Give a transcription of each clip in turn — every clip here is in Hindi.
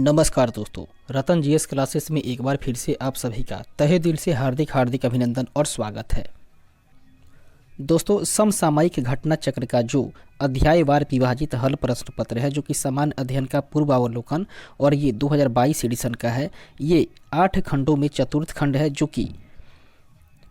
नमस्कार दोस्तों, रतन जीएस क्लासेस में एक बार फिर से आप सभी का तहे दिल से हार्दिक हार्दिक अभिनंदन और स्वागत है। दोस्तों, समसामयिक घटना चक्र का जो अध्यायवार विभाजित हल प्रश्न पत्र है, जो कि सामान्य अध्ययन का पूर्वावलोकन और ये 2022 एडिशन का है। ये 8 खंडों में चतुर्थ खंड है, जो कि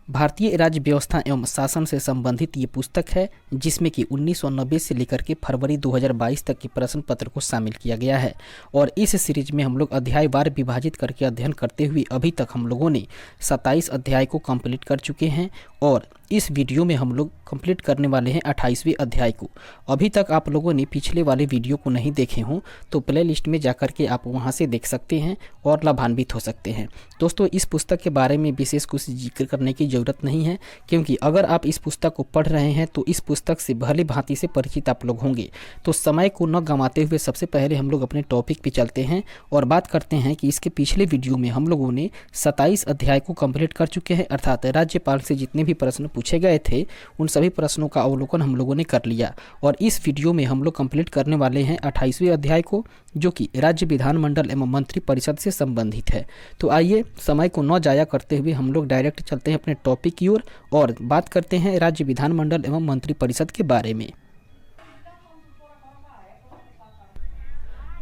भारतीय राज्य व्यवस्था एवं शासन से संबंधित ये पुस्तक है, जिसमें कि 1990 से लेकर के फरवरी 2022 तक के प्रश्न पत्र को शामिल किया गया है। और इस सीरीज में हम लोग अध्यायवार विभाजित करके अध्ययन करते हुए अभी तक हम लोगों ने 27 अध्याय को कंप्लीट कर चुके हैं और इस वीडियो में हम लोग कंप्लीट करने वाले हैं 28वें अध्याय को। अभी तक आप लोगों ने पिछले वाले वीडियो को नहीं देखे हों तो प्ले लिस्ट में जाकर के आप वहां से देख सकते हैं और लाभान्वित हो सकते हैं। दोस्तों, इस पुस्तक के बारे में विशेष कुछ जिक्र करने की ज़रूरत नहीं है, क्योंकि अगर आप इस पुस्तक को पढ़ रहे हैं तो इस पुस्तक से भली भांति से परिचित आप लोग होंगे। तो समय को न गंवाते हुए सबसे पहले हम लोग अपने टॉपिक पे चलते हैं और बात करते हैं कि इसके पिछले वीडियो में हम लोगों ने 27 अध्याय को कंप्लीट कर चुके हैं, अर्थात राज्यपाल से जितने भी प्रश्न पूछे गए थे उन सभी प्रश्नों का अवलोकन हम लोगों ने कर लिया। और इस वीडियो में हम लोग कंप्लीट करने वाले हैं 28वें अध्याय को, जो कि राज्य विधानमंडल एवं मंत्री परिषद से संबंधित है। तो आइए समय को न जाया करते हुए हम लोग डायरेक्ट चलते हैं अपने टॉपिक की ओर और बात करते हैं राज्य विधानमंडल एवं मंत्री परिषद के बारे में।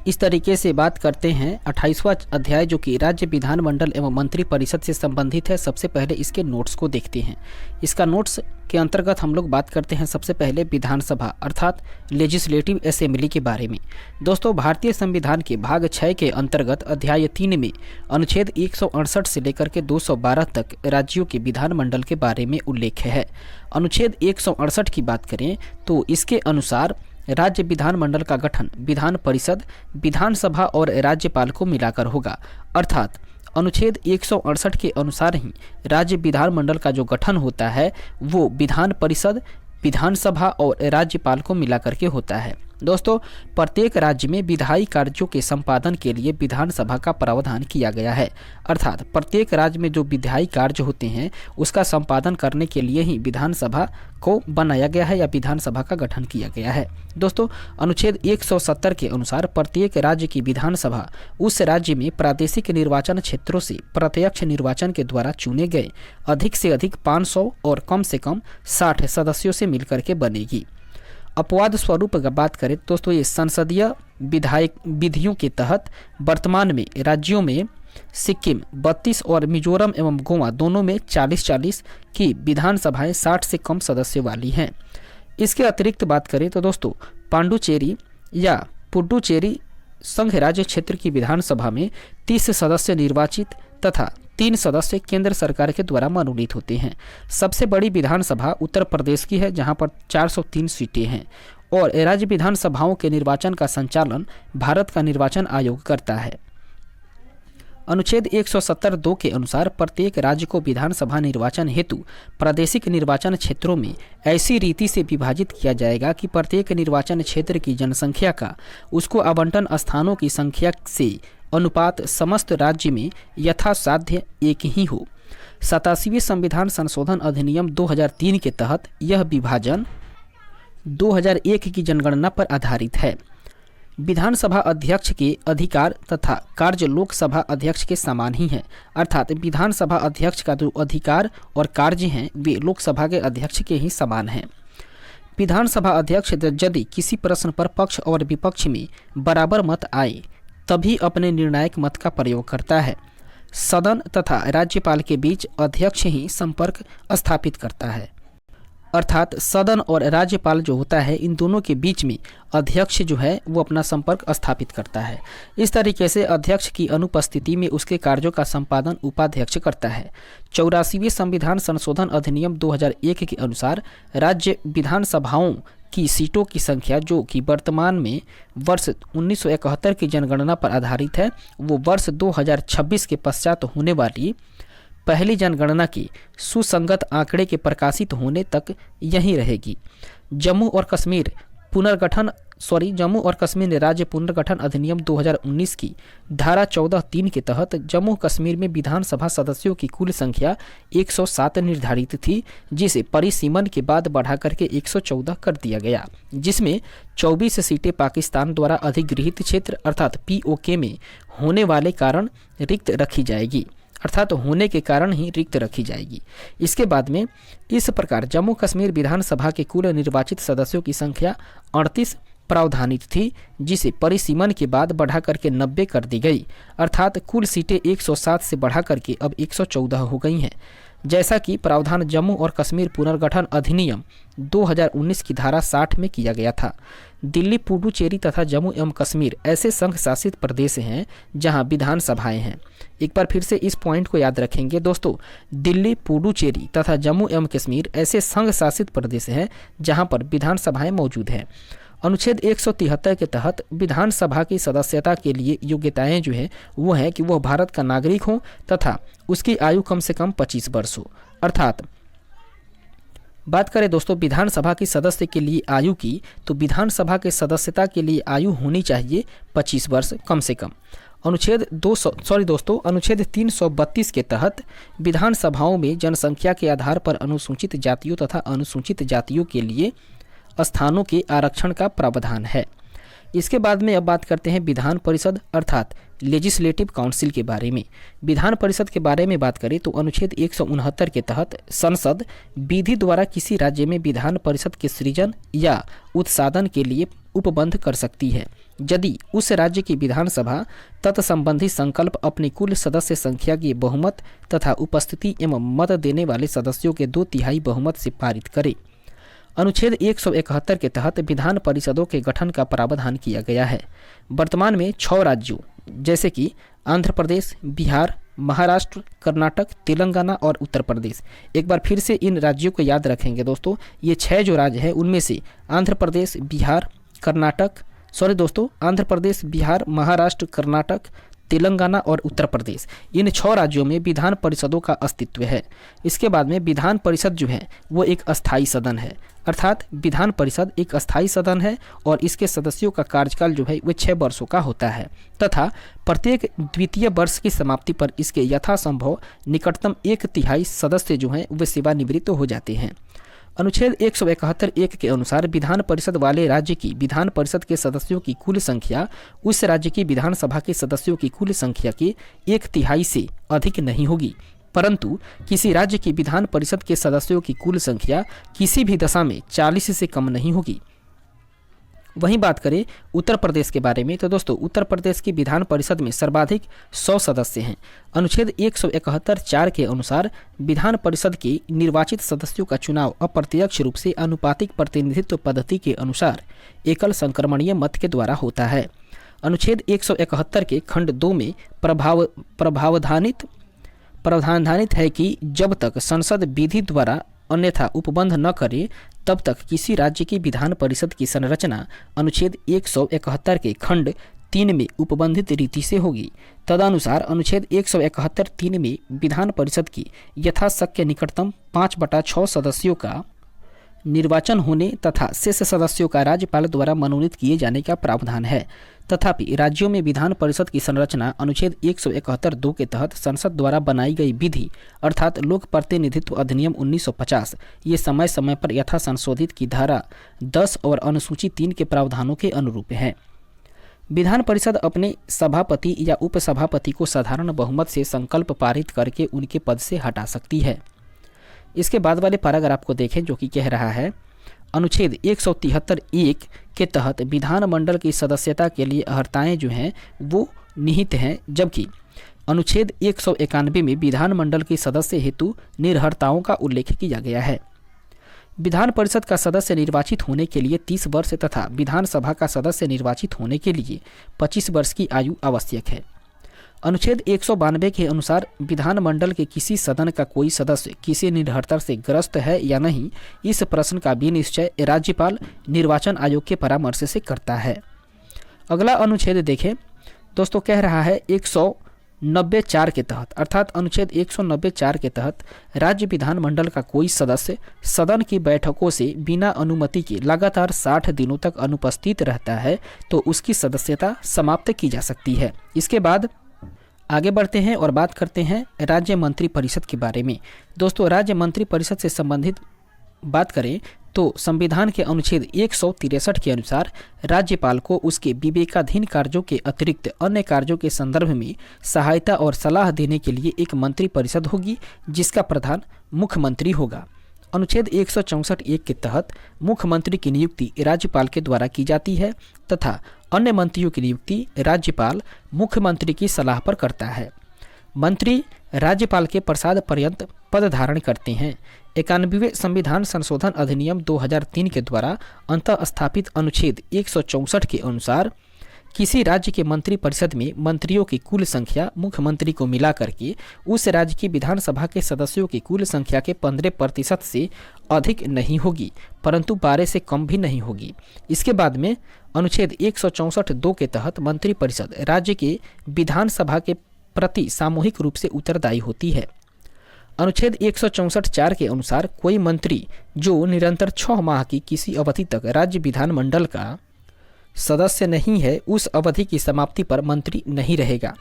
इस तरीके से बात करते हैं 28वां अध्याय, जो कि राज्य विधानमंडल एवं मंत्री परिषद से संबंधित है। सबसे पहले इसके नोट्स को देखते हैं। इसका नोट्स के अंतर्गत हम लोग बात करते हैं सबसे पहले विधानसभा अर्थात लेजिस्लेटिव असेंबली के बारे में। दोस्तों, भारतीय संविधान के भाग 6 के अंतर्गत अध्याय 3 में अनुच्छेद 168 से लेकर के 212 तक राज्यों के विधानमंडल के बारे में उल्लेख है। अनुच्छेद 168 की बात करें तो इसके अनुसार राज्य विधानमंडल का गठन विधान परिषद, विधानसभा और राज्यपाल को मिलाकर होगा। अर्थात अनुच्छेद 168 के अनुसार ही राज्य विधानमंडल का जो गठन होता है वो विधान परिषद, विधानसभा और राज्यपाल को मिलाकर के होता है। दोस्तों, प्रत्येक राज्य में विधायी कार्यों के संपादन के लिए विधानसभा का प्रावधान किया गया है। अर्थात प्रत्येक राज्य में जो विधायी कार्य होते हैं उसका संपादन करने के लिए ही विधानसभा को बनाया गया है या विधानसभा का गठन किया गया है। दोस्तों, अनुच्छेद 170 के अनुसार प्रत्येक राज्य की विधानसभा उस राज्य में प्रादेशिक निर्वाचन क्षेत्रों से प्रत्यक्ष निर्वाचन के द्वारा चुने गए अधिक से अधिक 500 और कम से कम 60 सदस्यों से मिलकर के बनेगी। अपवाद स्वरूप अगर बात करें दोस्तों, ये संसदीय विधायक विधियों के तहत वर्तमान में राज्यों में सिक्किम 32 और मिजोरम एवं गोवा दोनों में 40-40 की विधानसभाएं 60 से कम सदस्यों वाली हैं। इसके अतिरिक्त बात करें तो दोस्तों, पांडुचेरी या पुडुचेरी संघ राज्य क्षेत्र की विधानसभा में 30 सदस्य निर्वाचित तथा 3 सदस्य केंद्र सरकार के द्वारा मनोनीत होते हैं। सबसे बड़ी विधानसभा उत्तर प्रदेश की है, जहां पर 403 सीटें हैं और राज्य विधानसभाओं के निर्वाचन का संचालन भारत का निर्वाचन आयोग करता है। अनुच्छेद 170(2) के अनुसार प्रत्येक राज्य को विधानसभा निर्वाचन हेतु प्रादेशिक निर्वाचन क्षेत्रों में ऐसी रीति से विभाजित किया जाएगा कि प्रत्येक निर्वाचन क्षेत्र की जनसंख्या का उसको आवंटन स्थानों की संख्या से अनुपात समस्त राज्य में यथासाध्य एक ही हो। 87वें संविधान संशोधन अधिनियम 2003 के तहत यह विभाजन 2001 की जनगणना पर आधारित है। विधानसभा अध्यक्ष के अधिकार तथा कार्य लोकसभा अध्यक्ष के समान ही है। अर्थात विधानसभा अध्यक्ष का जो अधिकार और कार्य हैं वे लोकसभा के अध्यक्ष के ही समान हैं। विधानसभा अध्यक्ष यदि किसी प्रश्न पर पक्ष और विपक्ष में बराबर मत आए तभी अपने निर्णायक मत का प्रयोग करता है। सदन तथा राज्यपाल के बीच अध्यक्ष ही संपर्क स्थापित करता है। अर्थात सदन और राज्यपाल जो होता है इन दोनों के बीच में अध्यक्ष जो है वो अपना संपर्क स्थापित करता है। इस तरीके से अध्यक्ष की अनुपस्थिति में उसके कार्यों का संपादन उपाध्यक्ष करता है। 84वें संविधान संशोधन अधिनियम 2001 के अनुसार राज्य विधानसभाओं की सीटों की संख्या, जो कि वर्तमान में वर्ष 1971 की जनगणना पर आधारित है, वो वर्ष 2026 के पश्चात होने वाली पहली जनगणना के सुसंगत आंकड़े के प्रकाशित होने तक यही रहेगी। जम्मू और कश्मीर पुनर्गठन जम्मू और कश्मीर राज्य पुनर्गठन अधिनियम 2019 की धारा 14(3) के तहत जम्मू कश्मीर में विधानसभा सदस्यों की कुल संख्या 107 निर्धारित थी, जिसे परिसीमन के बाद बढ़ा करके 114 कर दिया गया, जिसमें 24 सीटें पाकिस्तान द्वारा अधिगृहीत क्षेत्र अर्थात POK में होने वाले कारण रिक्त रखी जाएगी, अर्थात होने के कारण ही रिक्त रखी जाएगी। इसके बाद में इस प्रकार जम्मू कश्मीर विधानसभा के कुल निर्वाचित सदस्यों की संख्या 38 प्रावधानित थी, जिसे परिसीमन के बाद बढ़ा करके 90 कर दी गई, अर्थात कुल सीटें 107 से बढ़ा करके अब 114 हो गई हैं, जैसा कि प्रावधान जम्मू और कश्मीर पुनर्गठन अधिनियम 2019 की धारा 60 में किया गया था। दिल्ली, पुडुचेरी तथा जम्मू एवं कश्मीर ऐसे संघ शासित प्रदेश हैं जहां विधानसभाएं हैं। एक बार फिर से इस पॉइंट को याद रखेंगे दोस्तों, दिल्ली, पुडुचेरी तथा जम्मू एवं कश्मीर ऐसे संघ शासित प्रदेश हैं जहां पर विधानसभाएं मौजूद हैं। अनुच्छेद 173 के तहत विधानसभा की सदस्यता के लिए योग्यताएं जो है वो है कि वह भारत का नागरिक हो तथा उसकी आयु कम से कम 25 वर्ष हो। अर्थात बात करें दोस्तों विधानसभा की सदस्य के लिए आयु की, तो विधानसभा के सदस्यता के लिए आयु होनी चाहिए 25 वर्ष कम से कम। अनुच्छेद 332 के तहत विधानसभाओं में जनसंख्या के आधार पर अनुसूचित जातियों तथा अनुसूचित जातियों के लिए स्थानों के आरक्षण का प्रावधान है। इसके बाद में अब बात करते हैं विधान परिषद अर्थात लेजिस्लेटिव काउंसिल के बारे में। विधान परिषद के बारे में बात करें तो अनुच्छेद 169 के तहत संसद विधि द्वारा किसी राज्य में विधान परिषद के सृजन या उत्साधन के लिए उपबंध कर सकती है, यदि उस राज्य की विधानसभा तत्संबंधी संकल्प अपनी कुल सदस्य संख्या की बहुमत तथा उपस्थिति एवं मत देने वाले सदस्यों के 2/3 बहुमत से पारित करे। अनुच्छेद 171 के तहत विधान परिषदों के गठन का प्रावधान किया गया है। वर्तमान में 6 राज्यों जैसे कि आंध्र प्रदेश, बिहार, महाराष्ट्र, कर्नाटक, तेलंगाना और उत्तर प्रदेश। एक बार फिर से इन राज्यों को याद रखेंगे दोस्तों, ये 6 जो राज्य हैं उनमें से आंध्र प्रदेश, बिहार, महाराष्ट्र, कर्नाटक, तेलंगाना और उत्तर प्रदेश, इन 6 राज्यों में विधान परिषदों का अस्तित्व है। इसके बाद में विधान परिषद जो है वो एक अस्थायी सदन है, अर्थात विधान परिषद एक अस्थायी सदन है और इसके सदस्यों का कार्यकाल जो है वो 6 वर्षों का होता है तथा प्रत्येक द्वितीय वर्ष की समाप्ति पर इसके यथासंभव निकटतम 1/3 सदस्य जो हैं वे सेवानिवृत्त हो जाते हैं। अनुच्छेद 171(1) के अनुसार विधान परिषद वाले राज्य की विधान परिषद के सदस्यों की कुल संख्या उस राज्य की विधानसभा के सदस्यों की कुल संख्या के 1/3 से अधिक नहीं होगी, परंतु किसी राज्य की विधान परिषद के सदस्यों की कुल संख्या किसी भी दशा में 40 से कम नहीं होगी। वहीं बात करें उत्तर प्रदेश के बारे में तो दोस्तों उत्तर प्रदेश की विधान परिषद में सर्वाधिक 100 सदस्य हैं। अनुच्छेद 171(4) के अनुसार विधान परिषद के निर्वाचित सदस्यों का चुनाव अप्रत्यक्ष रूप से आनुपातिक प्रतिनिधित्व पद्धति के अनुसार एकल संक्रमणीय मत के द्वारा होता है। अनुच्छेद 171 के खंड 2 में प्रावधानित है कि जब तक संसद विधि द्वारा अन्यथा उपबंध न करे तब तक किसी राज्य की विधान परिषद की संरचना अनुच्छेद 171 के खंड 3 में उपबंधित रीति से होगी। तदनुसार अनुच्छेद 171(3) में विधान परिषद की यथाशक्य निकटतम 5/6 सदस्यों का निर्वाचन होने तथा शेष सदस्यों का राज्यपाल द्वारा मनोनीत किए जाने का प्रावधान है। तथापि राज्यों में विधान परिषद की संरचना अनुच्छेद 171(2) के तहत संसद द्वारा बनाई गई विधि अर्थात लोक प्रतिनिधित्व अधिनियम 1950 ये समय समय पर यथा संशोधित की धारा 10 और अनुसूची 3 के प्रावधानों के अनुरूप है। विधान परिषद अपने सभापति या उपसभापति को साधारण बहुमत से संकल्प पारित करके उनके पद से हटा सकती है। इसके बाद वाले पैराग्राफ को देखें जो कि कह रहा है अनुच्छेद 173(1) के तहत विधानमंडल की सदस्यता के लिए अर्हताएं जो हैं वो निहित हैं, जबकि अनुच्छेद 191 में विधानमंडल के सदस्य हेतु निर्हरताओं का उल्लेख किया गया है। विधान परिषद का सदस्य निर्वाचित होने के लिए 30 वर्ष तथा विधानसभा का सदस्य निर्वाचित होने के लिए 25 वर्ष की आयु आवश्यक है। अनुच्छेद 192 के अनुसार विधानमंडल के किसी सदन का कोई सदस्य किसी निर्हरता से ग्रस्त है या नहीं, इस प्रश्न का भी निश्चय राज्यपाल निर्वाचन आयोग के परामर्श से करता है। अगला अनुच्छेद देखें दोस्तों, कह रहा है 190(4) के तहत अर्थात अनुच्छेद 190(4) के तहत राज्य विधानमंडल का कोई सदस्य सदन की बैठकों से बिना अनुमति के लगातार 60 दिनों तक अनुपस्थित रहता है तो उसकी सदस्यता समाप्त की जा सकती है। इसके बाद आगे बढ़ते हैं और बात करते हैं राज्य मंत्री परिषद के बारे में। दोस्तों, राज्य मंत्री परिषद से संबंधित बात करें तो संविधान के अनुच्छेद 163 के अनुसार राज्यपाल को उसके विवेकाधीन कार्यों के अतिरिक्त अन्य कार्यों के संदर्भ में सहायता और सलाह देने के लिए एक मंत्री परिषद होगी जिसका प्रधान मुख्यमंत्री होगा। अनुच्छेद 164(1) के तहत मुख्यमंत्री की नियुक्ति राज्यपाल के द्वारा की जाती है तथा अन्य मंत्रियों की नियुक्ति राज्यपाल मुख्यमंत्री की सलाह पर करता है। मंत्री राज्यपाल के प्रसाद पर्यंत पद धारण करते हैं। 91वें संविधान संशोधन अधिनियम 2003 के द्वारा अंतः स्थापित अनुच्छेद 164 के अनुसार किसी राज्य के मंत्री परिषद में मंत्रियों की कुल संख्या मुख्यमंत्री को मिला करके उस राज्य की विधानसभा के सदस्यों की कुल संख्या के 15% से अधिक नहीं होगी, परंतु 12 से कम भी नहीं होगी। इसके बाद में अनुच्छेद 164(2) के तहत मंत्री परिषद राज्य के विधानसभा के प्रति सामूहिक रूप से उत्तरदायी होती है। अनुच्छेद 164(4) के अनुसार कोई मंत्री जो निरंतर 6 माह की किसी अवधि तक राज्य विधानमंडल का सदस्य नहीं है उस अवधि की समाप्ति पर मंत्री नहीं रहेगा।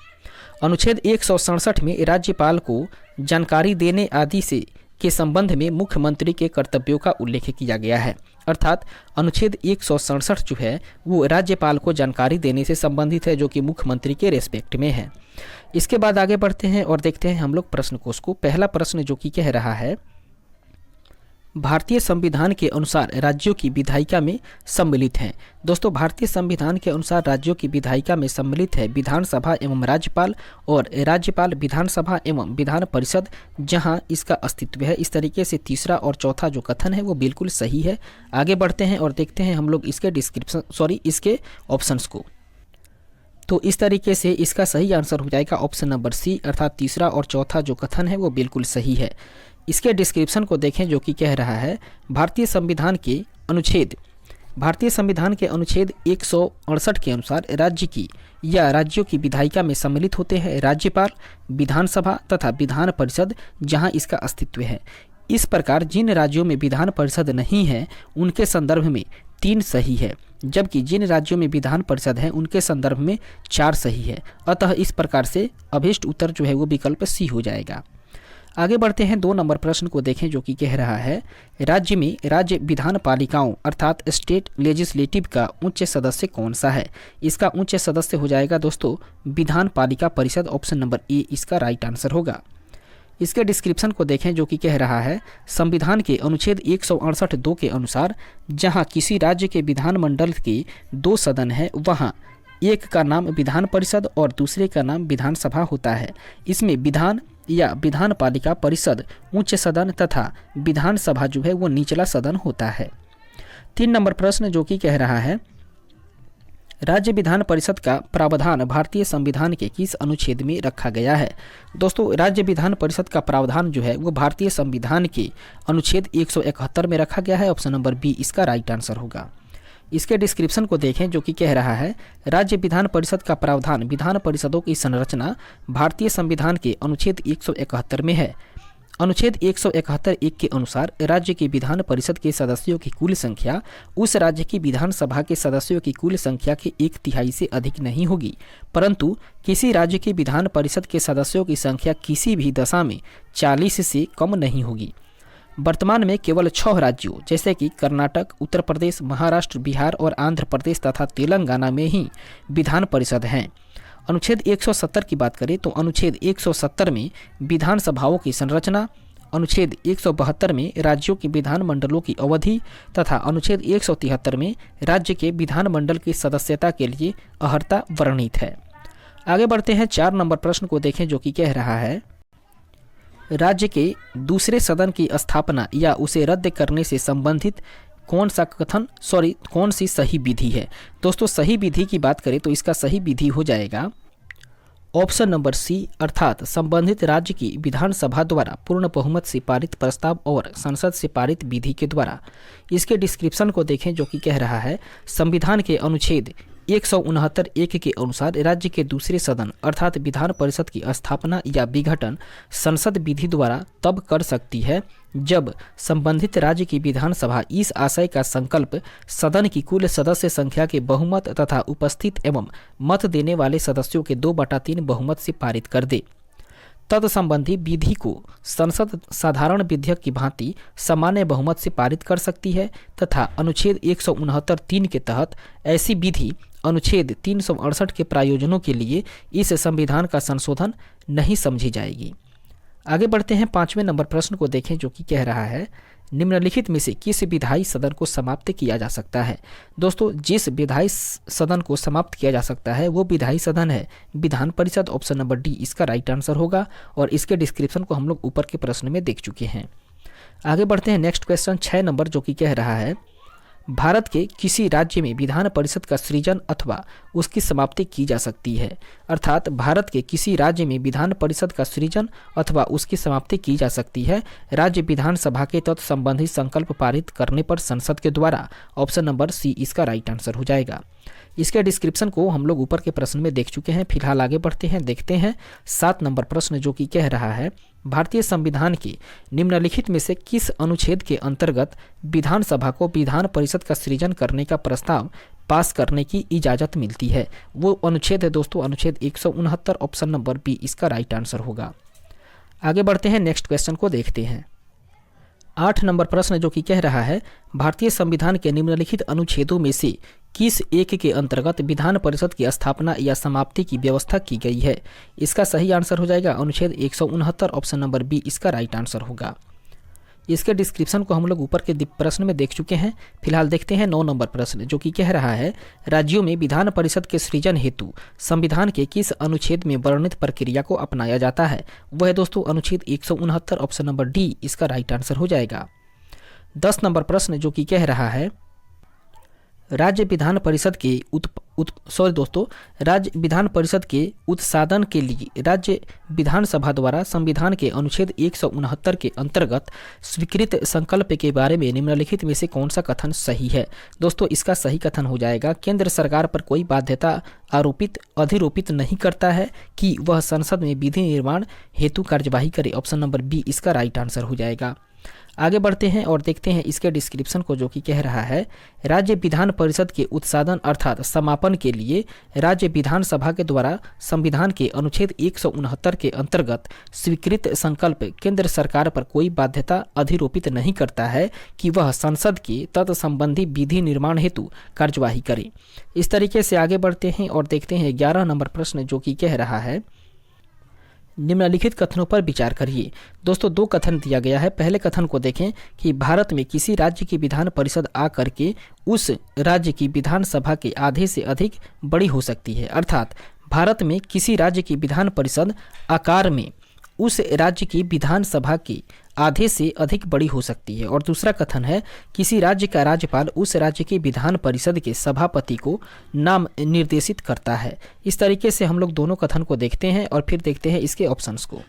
अनुच्छेद 167 में राज्यपाल को जानकारी देने आदि से के संबंध में मुख्यमंत्री के कर्तव्यों का उल्लेख किया गया है। अर्थात अनुच्छेद 167 जो है वो राज्यपाल को जानकारी देने से संबंधित है जो कि मुख्यमंत्री के रेस्पेक्ट में है। इसके बाद आगे बढ़ते हैं और देखते हैं हम लोग प्रश्न कोश को। पहला प्रश्न जो कि कह रहा है भारतीय संविधान के अनुसार राज्यों की विधायिका में सम्मिलित हैं। दोस्तों, भारतीय संविधान के अनुसार राज्यों की विधायिका में सम्मिलित है विधानसभा एवं राज्यपाल और राज्यपाल विधानसभा एवं विधान परिषद जहां इसका अस्तित्व है। इस तरीके से तीसरा और चौथा जो कथन है वो बिल्कुल सही है। आगे बढ़ते हैं और देखते हैं हम लोग इसके ऑप्शंस को। तो इस तरीके से इसका सही आंसर हो जाएगा ऑप्शन नंबर सी, अर्थात तीसरा और चौथा जो कथन है वो बिल्कुल सही है। इसके डिस्क्रिप्शन को देखें जो कि कह रहा है भारतीय संविधान के अनुच्छेद 168 के अनुसार राज्य की या राज्यों की विधायिका में सम्मिलित होते हैं राज्यपाल, विधानसभा तथा विधान परिषद जहां इसका अस्तित्व है। इस प्रकार जिन राज्यों में विधान परिषद नहीं है उनके संदर्भ में 3 सही है, जबकि जिन राज्यों में विधान परिषद है उनके संदर्भ में 4 सही है। अतः इस प्रकार से अभीष्ट उत्तर जो है वो विकल्प सी हो जाएगा। आगे बढ़ते हैं 2 नंबर प्रश्न को देखें जो कि कह रहा है राज्य में राज्य विधान पालिकाओं अर्थात स्टेट लेजिस्लेटिव का उच्च सदस्य कौन सा है। इसका उच्च सदस्य हो जाएगा दोस्तों विधान पालिका परिषद, ऑप्शन नंबर ए इसका राइट आंसर होगा। इसके डिस्क्रिप्शन को देखें जो कि कह रहा है संविधान के अनुच्छेद 168(2) के अनुसार जहां किसी राज्य के विधानमंडल के 2 सदन है वहां एक का नाम विधान परिषद और दूसरे का नाम विधानसभा होता है। इसमें विधान या विधान पालिका परिषद उच्च सदन तथा विधानसभा जो है वो निचला सदन होता है। 3 नंबर प्रश्न जो कि कह रहा है राज्य विधान परिषद का प्रावधान भारतीय संविधान के किस अनुच्छेद में रखा गया है। दोस्तों, राज्य विधान परिषद का प्रावधान जो है वो भारतीय संविधान के अनुच्छेद 171 में रखा गया है। ऑप्शन नंबर बी इसका राइट आंसर होगा। इसके डिस्क्रिप्शन को देखें जो कि कह रहा है राज्य विधान परिषद का प्रावधान विधान परिषदों की संरचना भारतीय संविधान के अनुच्छेद 171 में है। अनुच्छेद 171(1) के अनुसार राज्य की विधान परिषद के सदस्यों की कुल संख्या उस राज्य की विधानसभा के सदस्यों की कुल संख्या के 1/3 से अधिक नहीं होगी, परंतु किसी राज्य की विधान परिषद के सदस्यों की संख्या किसी भी दशा में 40 से कम नहीं होगी। वर्तमान में केवल 6 राज्यों जैसे कि कर्नाटक, उत्तर प्रदेश, महाराष्ट्र, बिहार और आंध्र प्रदेश तथा तेलंगाना में ही विधान परिषद हैं। अनुच्छेद 170 की बात करें तो अनुच्छेद 170 में विधानसभाओं की संरचना, अनुच्छेद 172 में राज्यों के विधानमंडलों की अवधि तथा अनुच्छेद 173 में राज्य के विधानमंडल की सदस्यता के लिए अर्हता वर्णित है। आगे बढ़ते हैं 4 नंबर प्रश्न को देखें जो कि कह रहा है राज्य के दूसरे सदन की स्थापना या उसे रद्द करने से संबंधित कौन सी सही विधि है। दोस्तों, सही विधि की बात करें तो इसका सही विधि हो जाएगा ऑप्शन नंबर सी, अर्थात संबंधित राज्य की विधानसभा द्वारा पूर्ण बहुमत से पारित प्रस्ताव और संसद से पारित विधि के द्वारा। इसके डिस्क्रिप्शन को देखें जो कि कह रहा है संविधान के अनुच्छेद 169(1) के अनुसार राज्य के दूसरे सदन अर्थात विधान परिषद की स्थापना या विघटन संसद विधि द्वारा तब कर सकती है जब संबंधित राज्य की विधानसभा इस आशय का संकल्प सदन की कुल सदस्य संख्या के बहुमत तथा उपस्थित एवं मत देने वाले सदस्यों के 2/3 बहुमत से पारित कर दे। तत्संबंधी विधि को संसद साधारण विधेयक की भांति सामान्य बहुमत से पारित कर सकती है तथा अनुच्छेद 169(3) के तहत ऐसी विधि अनुच्छेद 368 के प्रायोजनों के लिए इस संविधान का संशोधन नहीं समझी जाएगी। आगे बढ़ते हैं 5वें नंबर प्रश्न को देखें, जो कि कह रहा है निम्नलिखित में से किस विधायी सदन को समाप्त किया जा सकता है। दोस्तों, जिस विधायी सदन को समाप्त किया जा सकता है वो विधायी सदन है Vidhan Parishad. Option number D इसका राइट आंसर होगा और इसके डिस्क्रिप्शन को हम लोग ऊपर के प्रश्न में देख चुके हैं। आगे बढ़ते हैं नेक्स्ट क्वेश्चन 6 नंबर, जो कि कह रहा है भारत के किसी राज्य में विधान परिषद का सृजन अथवा उसकी समाप्ति की जा सकती है। अर्थात भारत के किसी राज्य में विधान परिषद का सृजन अथवा उसकी समाप्ति की जा सकती है राज्य विधानसभा के तत्संबंधी संकल्प पारित करने पर संसद के द्वारा। ऑप्शन नंबर सी इसका राइट आंसर हो जाएगा। इसके डिस्क्रिप्शन को हम लोग ऊपर के प्रश्न में देख चुके हैं। फिलहाल आगे बढ़ते हैं, देखते हैं 7 नंबर प्रश्न, जो कि कह रहा है भारतीय संविधान के निम्नलिखित में से किस अनुच्छेद के अंतर्गत विधानसभा को विधान परिषद का सृजन करने का प्रस्ताव पास करने की इजाज़त मिलती है। वो अनुच्छेद है दोस्तों अनुच्छेद 169। ऑप्शन नंबर बी इसका राइट आंसर होगा। आगे बढ़ते हैं नेक्स्ट क्वेश्चन को देखते हैं। 8 नंबर प्रश्न, जो कि कह रहा है भारतीय संविधान के निम्नलिखित अनुच्छेदों में से किस एक के अंतर्गत विधान परिषद की स्थापना या समाप्ति की व्यवस्था की गई है। इसका सही आंसर हो जाएगा अनुच्छेद 169। ऑप्शन नंबर बी इसका राइट आंसर होगा। इसके डिस्क्रिप्शन को हम लोग ऊपर के प्रश्न में देख चुके हैं। फिलहाल देखते हैं 9 नंबर प्रश्न, जो कि कह रहा है राज्यों में विधान परिषद के सृजन हेतु संविधान के किस अनुच्छेद में वर्णित प्रक्रिया को अपनाया जाता है। वह है दोस्तों अनुच्छेद 169। ऑप्शन नंबर डी इसका राइट आंसर हो जाएगा। 10 नंबर प्रश्न, जो कि कह रहा है राज्य विधान परिषद के राज्य विधान परिषद के उत्सादन के लिए राज्य विधानसभा द्वारा संविधान के अनुच्छेद 169 के अंतर्गत स्वीकृत संकल्प के बारे में निम्नलिखित में से कौन सा कथन सही है। दोस्तों, इसका सही कथन हो जाएगा केंद्र सरकार पर कोई बाध्यता अधिरोपित नहीं करता है कि वह संसद में विधि निर्माण हेतु कार्यवाही करे। ऑप्शन नंबर बी इसका राइट आंसर हो जाएगा। आगे बढ़ते हैं और देखते हैं इसके डिस्क्रिप्शन को, जो कि कह रहा है राज्य विधान परिषद के उत्सादन अर्थात समापन के लिए राज्य विधानसभा के द्वारा संविधान के अनुच्छेद 169 के अंतर्गत स्वीकृत संकल्प केंद्र सरकार पर कोई बाध्यता अधिरोपित नहीं करता है कि वह संसद के तत्संबंधी विधि निर्माण हेतु कार्यवाही करे। इस तरीके से आगे बढ़ते हैं और देखते हैं 11 नंबर प्रश्न, जो कि कह रहा है निम्नलिखित कथनों पर विचार करिए। दोस्तों, 2 कथन दिया गया है। पहले कथन को देखें कि भारत में किसी राज्य की विधान परिषद आकर के उस राज्य की विधानसभा के आधे से अधिक बड़ी हो सकती है। अर्थात भारत में किसी राज्य की विधान परिषद आकार में उस राज्य की विधानसभा के आधे से अधिक बड़ी हो सकती है। और दूसरा कथन है किसी राज्य का राज्यपाल उस राज्य के विधान परिषद के सभापति को नाम निर्देशित करता है। इस तरीके से हम लोग दोनों कथन को देखते हैं और फिर देखते हैं इसके ऑप्शंस को।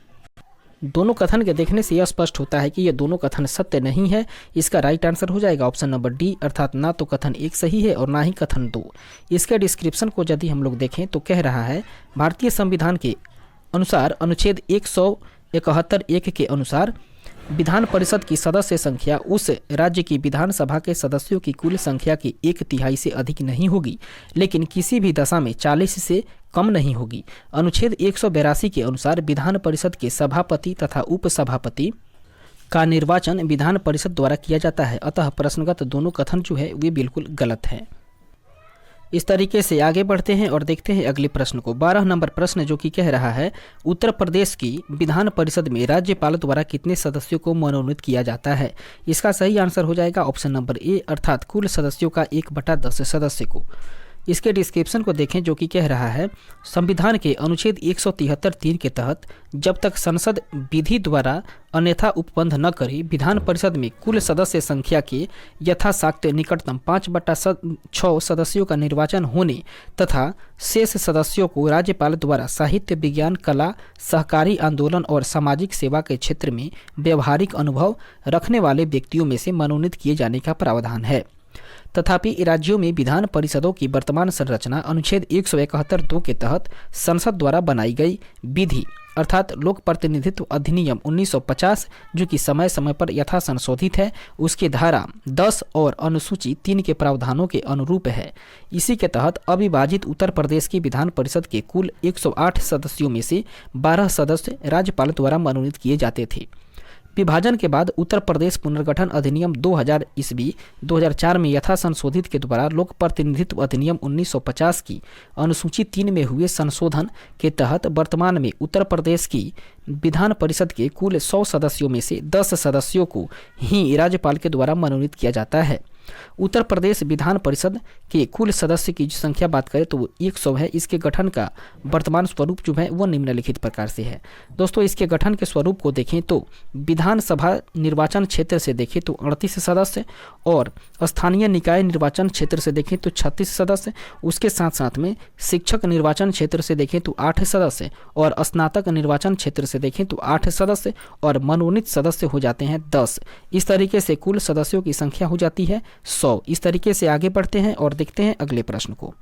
दोनों कथन के देखने से यह स्पष्ट होता है कि ये दोनों कथन सत्य नहीं है। इसका राइट आंसर हो जाएगा ऑप्शन नंबर डी, अर्थात ना तो कथन 1 सही है और ना ही कथन 2। इसके डिस्क्रिप्शन को यदि हम लोग देखें तो कह रहा है भारतीय संविधान के अनुसार अनुच्छेद 171 के अनुसार विधान परिषद की सदस्य संख्या उस राज्य की विधानसभा के सदस्यों की कुल संख्या की 1/3 से अधिक नहीं होगी, लेकिन किसी भी दशा में 40 से कम नहीं होगी। अनुच्छेद 182 के अनुसार विधान परिषद के सभापति तथा उपसभापति का निर्वाचन विधान परिषद द्वारा किया जाता है। अतः प्रश्नगत दोनों कथन जो है वे बिल्कुल गलत है। इस तरीके से आगे बढ़ते हैं और देखते हैं अगले प्रश्न को। 12 नंबर प्रश्न, जो कि कह रहा है उत्तर प्रदेश की विधान परिषद में राज्यपाल द्वारा कितने सदस्यों को मनोनीत किया जाता है। इसका सही आंसर हो जाएगा ऑप्शन नंबर ए, अर्थात कुल सदस्यों का 1/10 सदस्य को। इसके डिस्क्रिप्शन को देखें, जो कि कह रहा है संविधान के अनुच्छेद 173(3) के तहत जब तक संसद विधि द्वारा अन्यथा उपबंध न करे विधान परिषद में कुल सदस्य संख्या के यथाशक्ति निकटतम 5/6 सदस्यों का निर्वाचन होने तथा शेष सदस्यों को राज्यपाल द्वारा साहित्य, विज्ञान, कला, सहकारी आंदोलन और सामाजिक सेवा के क्षेत्र में व्यवहारिक अनुभव रखने वाले व्यक्तियों में से मनोनीत किए जाने का प्रावधान है। तथापि राज्यों में विधान परिषदों की वर्तमान संरचना अनुच्छेद 171(2) के तहत संसद द्वारा बनाई गई विधि अर्थात लोक प्रतिनिधित्व अधिनियम 1950 जो कि समय समय पर यथा संशोधित है, उसकी धारा 10 और अनुसूची 3 के प्रावधानों के अनुरूप है। इसी के तहत अविभाजित उत्तर प्रदेश की विधान परिषद के कुल 108 सदस्यों में से 12 सदस्य राज्यपाल द्वारा मनोनीत किए जाते थे। विभाजन के बाद उत्तर प्रदेश पुनर्गठन अधिनियम 2000 ईस्वी 2004 में यथा संशोधित के द्वारा लोक प्रतिनिधित्व अधिनियम 1950 की अनुसूची 3 में हुए संशोधन के तहत वर्तमान में उत्तर प्रदेश की विधान परिषद के कुल 100 सदस्यों में से 10 सदस्यों को ही राज्यपाल के द्वारा मनोनीत किया जाता है। उत्तर प्रदेश विधान परिषद के कुल सदस्य की संख्या बात करें तो वो 100 है। इसके गठन का वर्तमान स्वरूप जो है वो निम्नलिखित प्रकार से है। दोस्तों इसके गठन के स्वरूप को देखें तो विधानसभा निर्वाचन क्षेत्र से देखें तो 38 सदस्य और स्थानीय निकाय निर्वाचन क्षेत्र से देखें तो 36 सदस्य। उसके साथ साथ में शिक्षक निर्वाचन क्षेत्र से देखें तो 8 सदस्य और स्नातक निर्वाचन क्षेत्र से देखें तो 8 सदस्य और मनोनीत सदस्य हो जाते हैं 10। इस तरीके से कुल सदस्यों की संख्या हो जाती है 100। इस तरीके से आगे बढ़ते हैं और देखते हैं अगले प्रश्न को।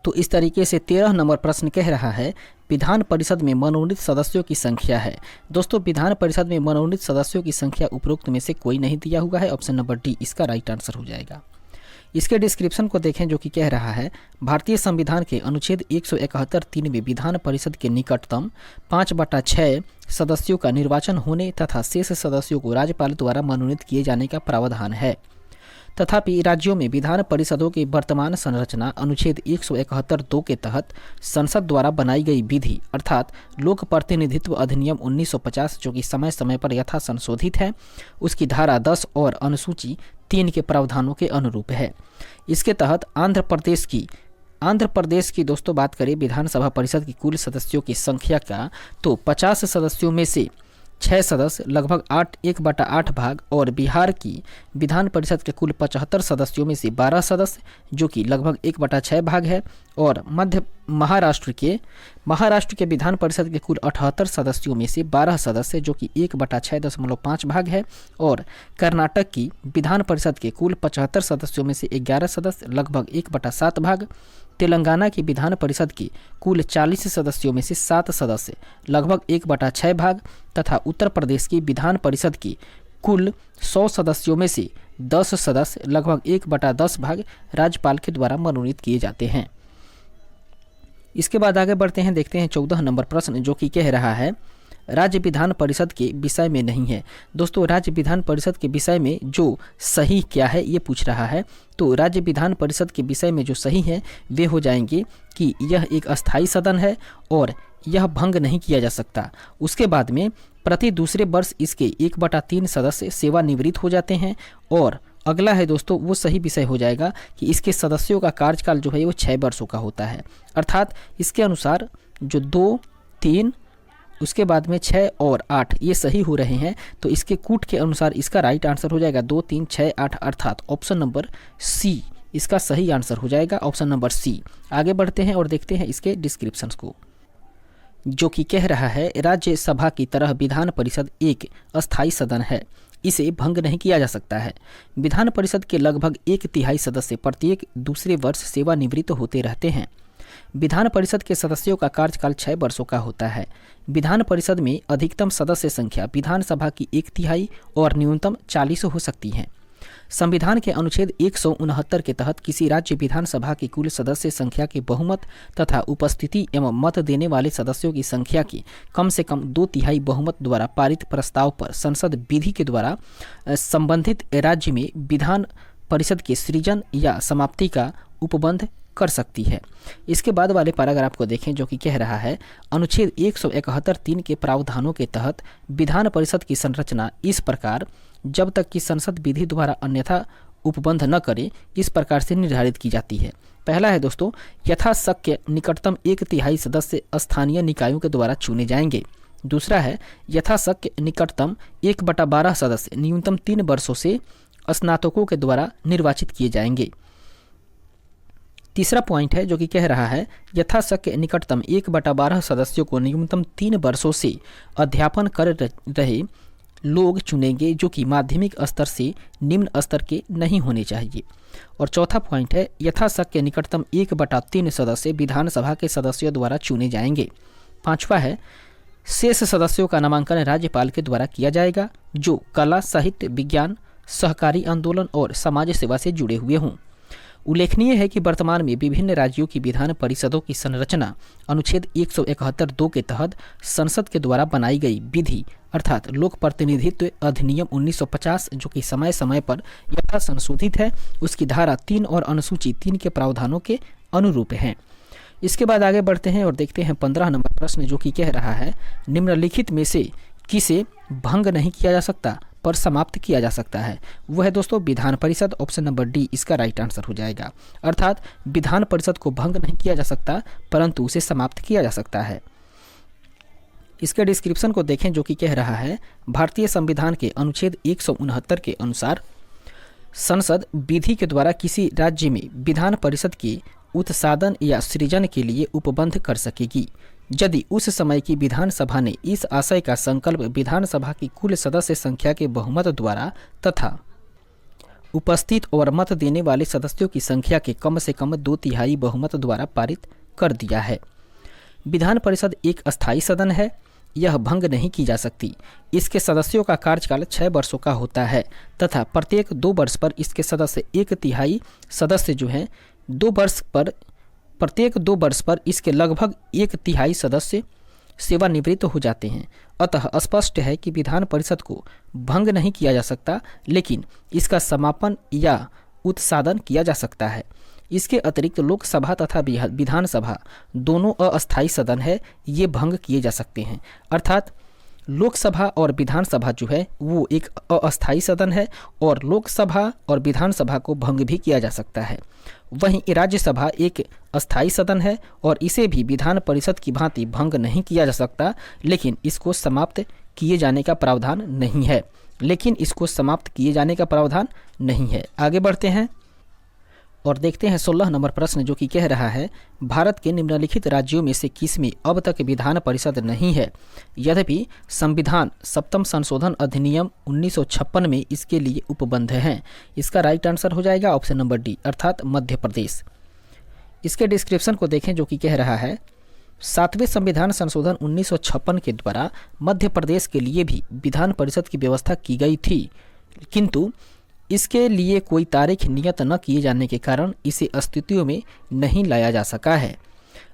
तो इस तरीके से 13 नंबर प्रश्न कह रहा है विधान परिषद में मनोनीत सदस्यों की संख्या है। दोस्तों विधान परिषद में मनोनीत सदस्यों की संख्या उपरोक्त में से कोई नहीं दिया हुआ है। ऑप्शन नंबर डी इसका राइट आंसर हो जाएगा। इसके डिस्क्रिप्शन को देखें जो कि कह रहा है भारतीय संविधान के अनुच्छेद 171(3) में विधान परिषद के निकटतम 5/6 सदस्यों का निर्वाचन होने तथा शेष सदस्यों को राज्यपाल द्वारा मनोनीत किए जाने का प्रावधान है। तथापि राज्यों में विधान परिषदों की वर्तमान संरचना अनुच्छेद 171(2) के तहत संसद द्वारा बनाई गई विधि अर्थात लोक प्रतिनिधित्व अधिनियम 1950 जो कि समय समय पर यथा संशोधित है, उसकी धारा 10 और अनुसूची 3 के प्रावधानों के अनुरूप है। इसके तहत आंध्र प्रदेश की दोस्तों बात करें विधानसभा परिषद की कुल सदस्यों की संख्या का तो 50 सदस्यों में से 6 सदस्य लगभग 1/8 भाग और बिहार की विधान परिषद के कुल 75 सदस्यों में से 12 सदस्य जो कि लगभग 1/6 भाग है और महाराष्ट्र के विधान परिषद के कुल 78 सदस्यों में से 12 सदस्य जो कि 1/6.5 भाग है और कर्नाटक की विधान परिषद के कुल 75 सदस्यों में से 11 सदस्य लगभग 1/7 भाग, तेलंगाना की विधान परिषद की कुल 40 सदस्यों में से 7 सदस्य लगभग 1/6 भाग तथा उत्तर प्रदेश की विधान परिषद की कुल 100 सदस्यों में से 10 सदस्य लगभग 1/10 भाग राज्यपाल के द्वारा मनोनीत किए जाते हैं। इसके बाद आगे बढ़ते हैं, देखते हैं 14 नंबर प्रश्न जो कि कह रहा है राज्य विधान परिषद के विषय में नहीं है। दोस्तों राज्य विधान परिषद के विषय में जो सही क्या है ये पूछ रहा है। तो राज्य विधान परिषद के विषय में जो सही है वे हो जाएंगे कि यह एक अस्थायी सदन है और यह भंग नहीं किया जा सकता। उसके बाद में प्रति दूसरे वर्ष इसके 1/3 सदस्य सेवानिवृत्त हो जाते हैं और अगला है दोस्तों वो सही विषय हो जाएगा कि इसके सदस्यों का कार्यकाल जो है वो 6 वर्षों का होता है। अर्थात इसके अनुसार जो 2, 3 उसके बाद में 6 और 8 ये सही हो रहे हैं। तो इसके कूट के अनुसार इसका राइट आंसर हो जाएगा 2, 3, 6, 8 अर्थात ऑप्शन नंबर सी इसका सही आंसर हो जाएगा। Option number C. आगे बढ़ते हैं और देखते हैं इसके डिस्क्रिप्शंस को जो कि कह रहा है राज्यसभा की तरह विधान परिषद एक अस्थायी सदन है, इसे भंग नहीं किया जा सकता है। विधान परिषद के लगभग 1/3 सदस्य प्रत्येक दूसरे वर्ष सेवानिवृत्त होते रहते हैं। विधान परिषद के सदस्यों का कार्यकाल 6 वर्षों का होता है। विधान परिषद में अधिकतम सदस्य संख्या विधानसभा की 1/3 और न्यूनतम 40 हो सकती है। संविधान के अनुच्छेद 169 के तहत किसी राज्य विधानसभा की कुल सदस्य संख्या के बहुमत तथा उपस्थिति एवं मत देने वाले सदस्यों की संख्या की कम से कम 2/3 बहुमत द्वारा पारित प्रस्ताव पर संसद विधि के द्वारा संबंधित राज्य में विधान परिषद के सृजन या समाप्ति का उपबंध कर सकती है। इसके बाद वाले पैराग्राफ को देखें जो कि कह रहा है अनुच्छेद 171(3) के प्रावधानों के तहत विधान परिषद की संरचना इस प्रकार जब तक कि संसद विधि द्वारा अन्यथा उपबंध न करे इस प्रकार से निर्धारित की जाती है। पहला है दोस्तों यथाशक्य निकटतम 1/3 सदस्य स्थानीय निकायों के द्वारा चुने जाएंगे। दूसरा है यथाशक्य निकटतम 1/12 सदस्य न्यूनतम 3 वर्षों से स्नातकों के द्वारा निर्वाचित किए जाएंगे। तीसरा पॉइंट है जो कि कह रहा है यथाशक्य निकटतम 1/12 सदस्यों को न्यूनतम 3 वर्षों से अध्यापन कर रहे लोग चुनेंगे जो कि माध्यमिक स्तर से निम्न स्तर के नहीं होने चाहिए। और चौथा पॉइंट है, यथाशक्य निकटतम 1/3 सदस्य विधानसभा के सदस्यों द्वारा चुने जाएंगे। पांचवा है, शेष सदस्यों का नामांकन राज्यपाल के द्वारा किया जाएगा जो कला, साहित्य, विज्ञान, सहकारी आंदोलन और समाज सेवा से जुड़े हुए हों। उल्लेखनीय है कि वर्तमान में विभिन्न राज्यों की विधान परिषदों की संरचना अनुच्छेद 171(2) के तहत संसद के द्वारा बनाई गई विधि अर्थात लोक प्रतिनिधित्व अधिनियम 1950 जो कि समय समय पर यथा संशोधित है, उसकी धारा 3 और अनुसूची 3 के प्रावधानों के अनुरूप हैं। इसके बाद आगे बढ़ते हैं और देखते हैं 15 नंबर प्रश्न जो कि कह रहा है, निम्नलिखित में से किसे भंग नहीं किया जा सकता पर समाप्त किया जा सकता है। वह है दोस्तों Vidhan Parishad, option number D इसका राइट आंसर हो जाएगा। अर्थात विधान परिषद को भंग नहीं किया जा सकता परंतु उसे समाप्त किया जा सकता है। इसके डिस्क्रिप्शन को देखें जो कि कह रहा है, भारतीय संविधान के अनुच्छेद 169 के अनुसार संसद विधि के द्वारा किसी राज्य में विधान परिषद के उत्सादन या सृजन के लिए उपबंध कर सकेगी यदि उस समय की विधानसभा ने इस आशय का संकल्प विधानसभा की कुल सदस्य संख्या के बहुमत द्वारा तथा उपस्थित और मत देने वाले सदस्यों की संख्या के कम से कम 2/3 बहुमत द्वारा पारित कर दिया है। विधान परिषद एक अस्थायी सदन है, यह भंग नहीं की जा सकती। इसके सदस्यों का कार्यकाल 6 वर्षों का होता है तथा प्रत्येक 2 वर्ष पर इसके सदस्य 1/3 सदस्य जो हैं 2 वर्ष पर प्रत्येक 2 वर्ष पर इसके लगभग 1/3 सदस्य सेवानिवृत्त हो जाते हैं। अतः स्पष्ट है कि विधान परिषद को भंग नहीं किया जा सकता लेकिन इसका समापन या उत्सादन किया जा सकता है। इसके अतिरिक्त लोकसभा तथा विधानसभा दोनों अस्थायी सदन है, ये भंग किए जा सकते हैं। अर्थात लोकसभा और विधानसभा जो है वो एक अस्थायी सदन है और लोकसभा और विधानसभा को भंग भी किया जा सकता है। वहीं राज्यसभा एक अस्थायी सदन है और इसे भी विधान परिषद की भांति भंग नहीं किया जा सकता लेकिन इसको समाप्त किए जाने का प्रावधान नहीं है। आगे बढ़ते हैं और देखते हैं 16 नंबर प्रश्न जो कि कह रहा है, भारत के निम्नलिखित राज्यों में से किसमें अब तक विधान परिषद नहीं है यद्यपि संविधान 7वां संशोधन अधिनियम 1956 में इसके लिए उपबंध हैं। इसका राइट आंसर हो जाएगा ऑप्शन नंबर डी अर्थात मध्य प्रदेश। इसके डिस्क्रिप्शन को देखें जो कि कह रहा है, 7वें संविधान संशोधन 1956 के द्वारा मध्य प्रदेश के लिए भी विधान परिषद की व्यवस्था की गई थी किंतु इसके लिए कोई तारीख नियत न किए जाने के कारण इसे अस्तित्व में नहीं लाया जा सका है।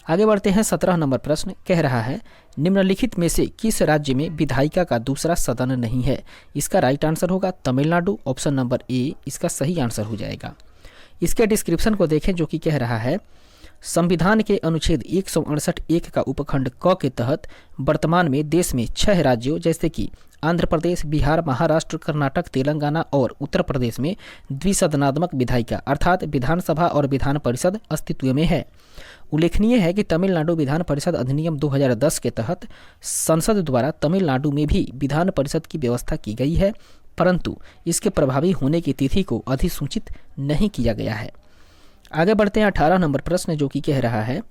आगे बढ़ते हैं 17 नंबर प्रश्न कह रहा है, निम्नलिखित में से किस राज्य में विधायिका का दूसरा सदन नहीं है। इसका राइट आंसर होगा तमिलनाडु, ऑप्शन नंबर ए इसका सही आंसर हो जाएगा। इसके डिस्क्रिप्शन को देखें जो कि कह रहा है, संविधान के अनुच्छेद 168(1) का उपखंड क के तहत वर्तमान में देश में 6 राज्यों जैसे कि आंध्र प्रदेश, बिहार, महाराष्ट्र, कर्नाटक, तेलंगाना और उत्तर प्रदेश में द्विसदनात्मक विधायिका अर्थात विधानसभा और विधान परिषद अस्तित्व में है। उल्लेखनीय है कि तमिलनाडु विधान परिषद अधिनियम 2010 के तहत संसद द्वारा तमिलनाडु में भी विधान परिषद की व्यवस्था की गई है परंतु इसके प्रभावी होने की तिथि को अधिसूचित नहीं किया गया है। आगे बढ़ते हैं 18 नंबर प्रश्न जो कि कह रहा है,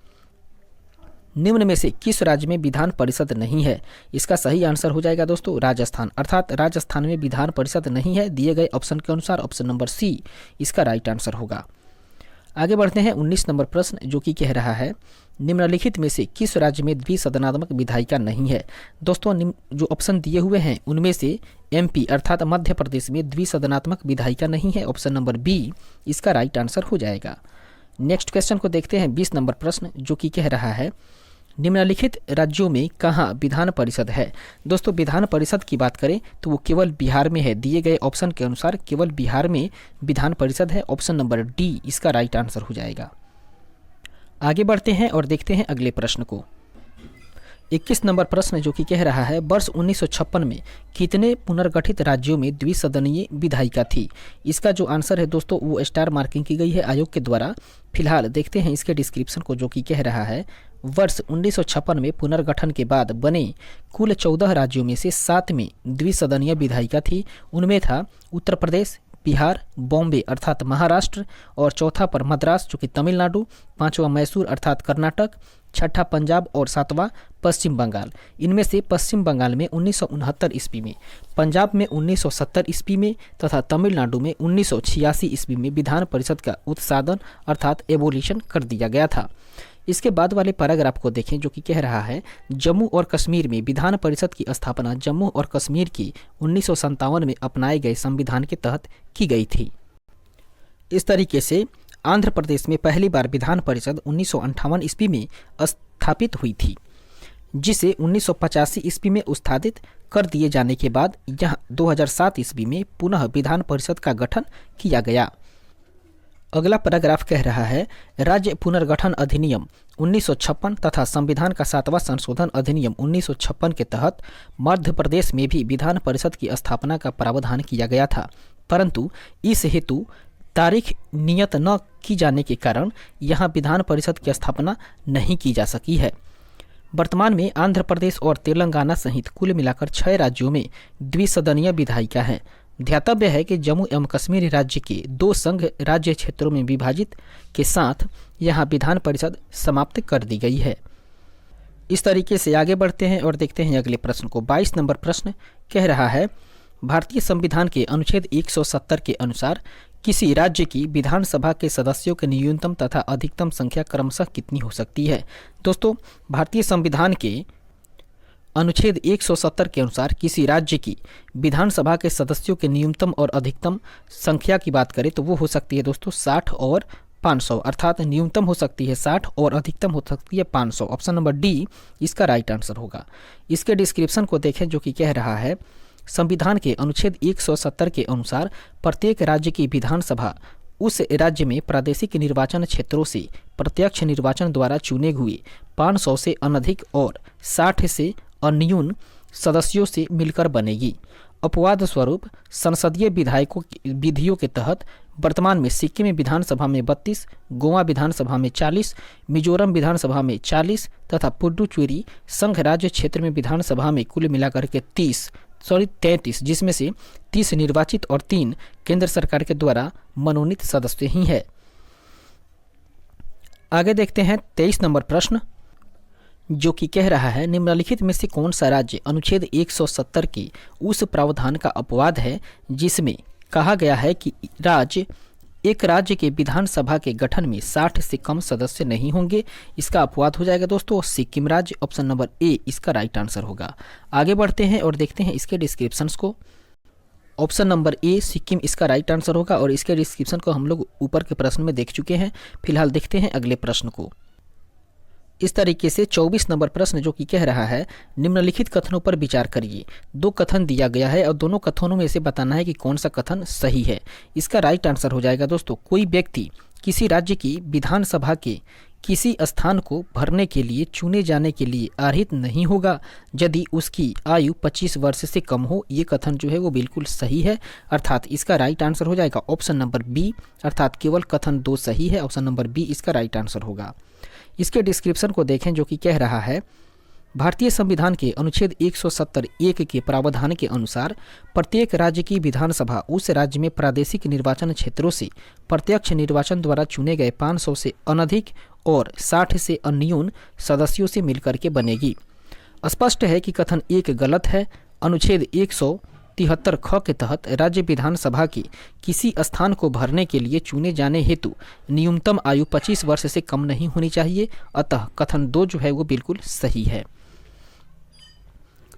निम्न में से किस राज्य में विधान परिषद नहीं है। इसका सही आंसर हो जाएगा दोस्तों राजस्थान अर्थात राजस्थान में विधान परिषद नहीं है। दिए गए ऑप्शन के अनुसार ऑप्शन नंबर सी इसका राइट आंसर होगा। आगे बढ़ते हैं 19 नंबर प्रश्न जो कि कह रहा है, निम्नलिखित में से किस राज्य में द्विसदनात्मक विधायिका नहीं है। दोस्तों जो ऑप्शन दिए हुए हैं उनमें से एमपी अर्थात मध्य प्रदेश में द्विसदनात्मक विधायिका नहीं है, ऑप्शन नंबर बी इसका राइट आंसर हो जाएगा। नेक्स्ट क्वेश्चन को देखते हैं 20 नंबर प्रश्न जो कि कह रहा है, निम्नलिखित राज्यों में कहाँ विधान परिषद है। दोस्तों विधान परिषद की बात करें तो वो केवल बिहार में है। दिए गए ऑप्शन के अनुसार केवल बिहार में विधान परिषद है, ऑप्शन नंबर डी इसका राइट आंसर हो जाएगा। आगे बढ़ते हैं और देखते हैं अगले प्रश्न को। 21 नंबर प्रश्न जो कि कह रहा है, वर्ष 1956 में कितने पुनर्गठित राज्यों में द्विसदनीय विधायिका थी। इसका जो आंसर है दोस्तों वो स्टार मार्किंग की गई है आयोग के द्वारा। फिलहाल देखते हैं इसके डिस्क्रिप्शन को जो कि कह रहा है, वर्ष 1956 में पुनर्गठन के बाद बने कुल 14 राज्यों में से 7 में द्विसदनीय विधायिका थी। उनमें था उत्तर प्रदेश, बिहार, बॉम्बे अर्थात महाराष्ट्र और चौथा पर मद्रास जो कि तमिलनाडु, पांचवा मैसूर अर्थात कर्नाटक, छठा पंजाब और सातवां पश्चिम बंगाल। इनमें से पश्चिम बंगाल में 1969 ईस्वी में, पंजाब में 1970 ईस्वी में तथा तमिलनाडु में 1986 ईस्वी में विधान परिषद का उत्सादन अर्थात एबोलिशन कर दिया गया था। इसके बाद वाले पैराग्राफ को देखें जो कि कह रहा है जम्मू और कश्मीर में विधान परिषद की स्थापना जम्मू और कश्मीर की 1957 में अपनाए गए संविधान के तहत की गई थी। इस तरीके से आंध्र प्रदेश में पहली बार विधान परिषद 1958 ईस्वी में स्थापित हुई थी, जिसे 1985 ईस्वी में उत्सादित कर दिए जाने के बाद यह 2007 ईस्वी में पुनः विधान परिषद का गठन किया गया। अगला पैराग्राफ कह रहा है राज्य पुनर्गठन अधिनियम 1956 तथा संविधान का 7वां संशोधन अधिनियम 1956 के तहत मध्य प्रदेश में भी विधान परिषद की स्थापना का प्रावधान किया गया था, परंतु इस हेतु तारीख नियत न की जाने के कारण यहाँ विधान परिषद की स्थापना नहीं की जा सकी है। वर्तमान में आंध्र प्रदेश और तेलंगाना सहित कुल मिलाकर 6 राज्यों में द्विसदनीय विधायिका हैं। ध्यातव्य है कि जम्मू एवं कश्मीर राज्य के 2 संघ राज्य क्षेत्रों में विभाजित के साथ यहाँ विधान परिषद समाप्त कर दी गई है। इस तरीके से आगे बढ़ते हैं और देखते हैं अगले प्रश्न को। 22 नंबर प्रश्न कह रहा है भारतीय संविधान के अनुच्छेद 170 के अनुसार किसी राज्य की विधानसभा के सदस्यों की न्यूनतम तथा अधिकतम संख्या क्रमशः कितनी हो सकती है। दोस्तों, भारतीय संविधान के अनुच्छेद 170 के अनुसार किसी राज्य की विधानसभा के सदस्यों के न्यूनतम और अधिकतम संख्या की बात करें तो वो हो सकती है दोस्तों 60 और 500, अर्थात न्यूनतम हो सकती है 60 और अधिकतम हो सकती है 500। ऑप्शन नंबर डी इसका राइट आंसर होगा। इसके डिस्क्रिप्शन को देखें जो कि कह रहा है संविधान के अनुच्छेद 170 के अनुसार प्रत्येक राज्य की विधानसभा उस राज्य में प्रादेशिक निर्वाचन क्षेत्रों से प्रत्यक्ष निर्वाचन द्वारा चुने हुए 500 से अनधिक और 60 से अन्यून सदस्यों से मिलकर बनेगी। अपवाद स्वरूप संसदीय विधियों के तहत वर्तमान में सिक्किम विधानसभा में 32, गोवा विधानसभा में 40, मिजोरम विधानसभा में 40 तथा पुडुचेरी संघ राज्य क्षेत्र में विधानसभा में कुल मिलाकर के 33, जिसमें से 30 निर्वाचित और 3 केंद्र सरकार के द्वारा मनोनीत सदस्य ही है। आगे देखते हैं 23 नंबर प्रश्न जो कि कह रहा है निम्नलिखित में से कौन सा राज्य अनुच्छेद 170 के उस प्रावधान का अपवाद है जिसमें कहा गया है कि एक राज्य के विधानसभा के गठन में 60 से कम सदस्य नहीं होंगे। इसका अपवाद हो जाएगा दोस्तों सिक्किम राज्य। ऑप्शन नंबर ए इसका राइट आंसर होगा। आगे बढ़ते हैं और देखते हैं इसके डिस्क्रिप्शंस को। ऑप्शन नंबर ए सिक्किम इसका राइट आंसर होगा और इसके डिस्क्रिप्शन को हम लोग ऊपर के प्रश्न में देख चुके हैं। फिलहाल देखते हैं अगले प्रश्न को। इस तरीके से 24 नंबर प्रश्न जो कि कह रहा है निम्नलिखित कथनों पर विचार करिए। 2 कथन दिया गया है और दोनों कथनों में से बताना है कि कौन सा कथन सही है। इसका राइट आंसर हो जाएगा दोस्तों कोई व्यक्ति किसी राज्य की विधानसभा के किसी स्थान को भरने के लिए चुने जाने के लिए अर्हित नहीं होगा यदि उसकी आयु 25 वर्ष से कम हो। ये कथन जो है वो बिल्कुल सही है, अर्थात इसका राइट आंसर हो जाएगा ऑप्शन नंबर बी, अर्थात केवल कथन 2 सही है। ऑप्शन नंबर बी इसका राइट आंसर होगा। इसके डिस्क्रिप्शन को देखें जो कि कह रहा है भारतीय संविधान के अनुच्छेद 170(1) के प्रावधान के अनुसार प्रत्येक राज्य की विधानसभा उस राज्य में प्रादेशिक निर्वाचन क्षेत्रों से प्रत्यक्ष निर्वाचन द्वारा चुने गए 500 से अनधिक और 60 से अन्यून सदस्यों से मिलकर के बनेगी। स्पष्ट है कि कथन 1 गलत है। अनुच्छेद 173 ख के तहत राज्य विधानसभा के किसी स्थान को भरने के लिए चुने जाने हेतु न्यूनतम आयु 25 वर्ष से कम नहीं होनी चाहिए, अतः कथन 2 जो है वो बिल्कुल सही है।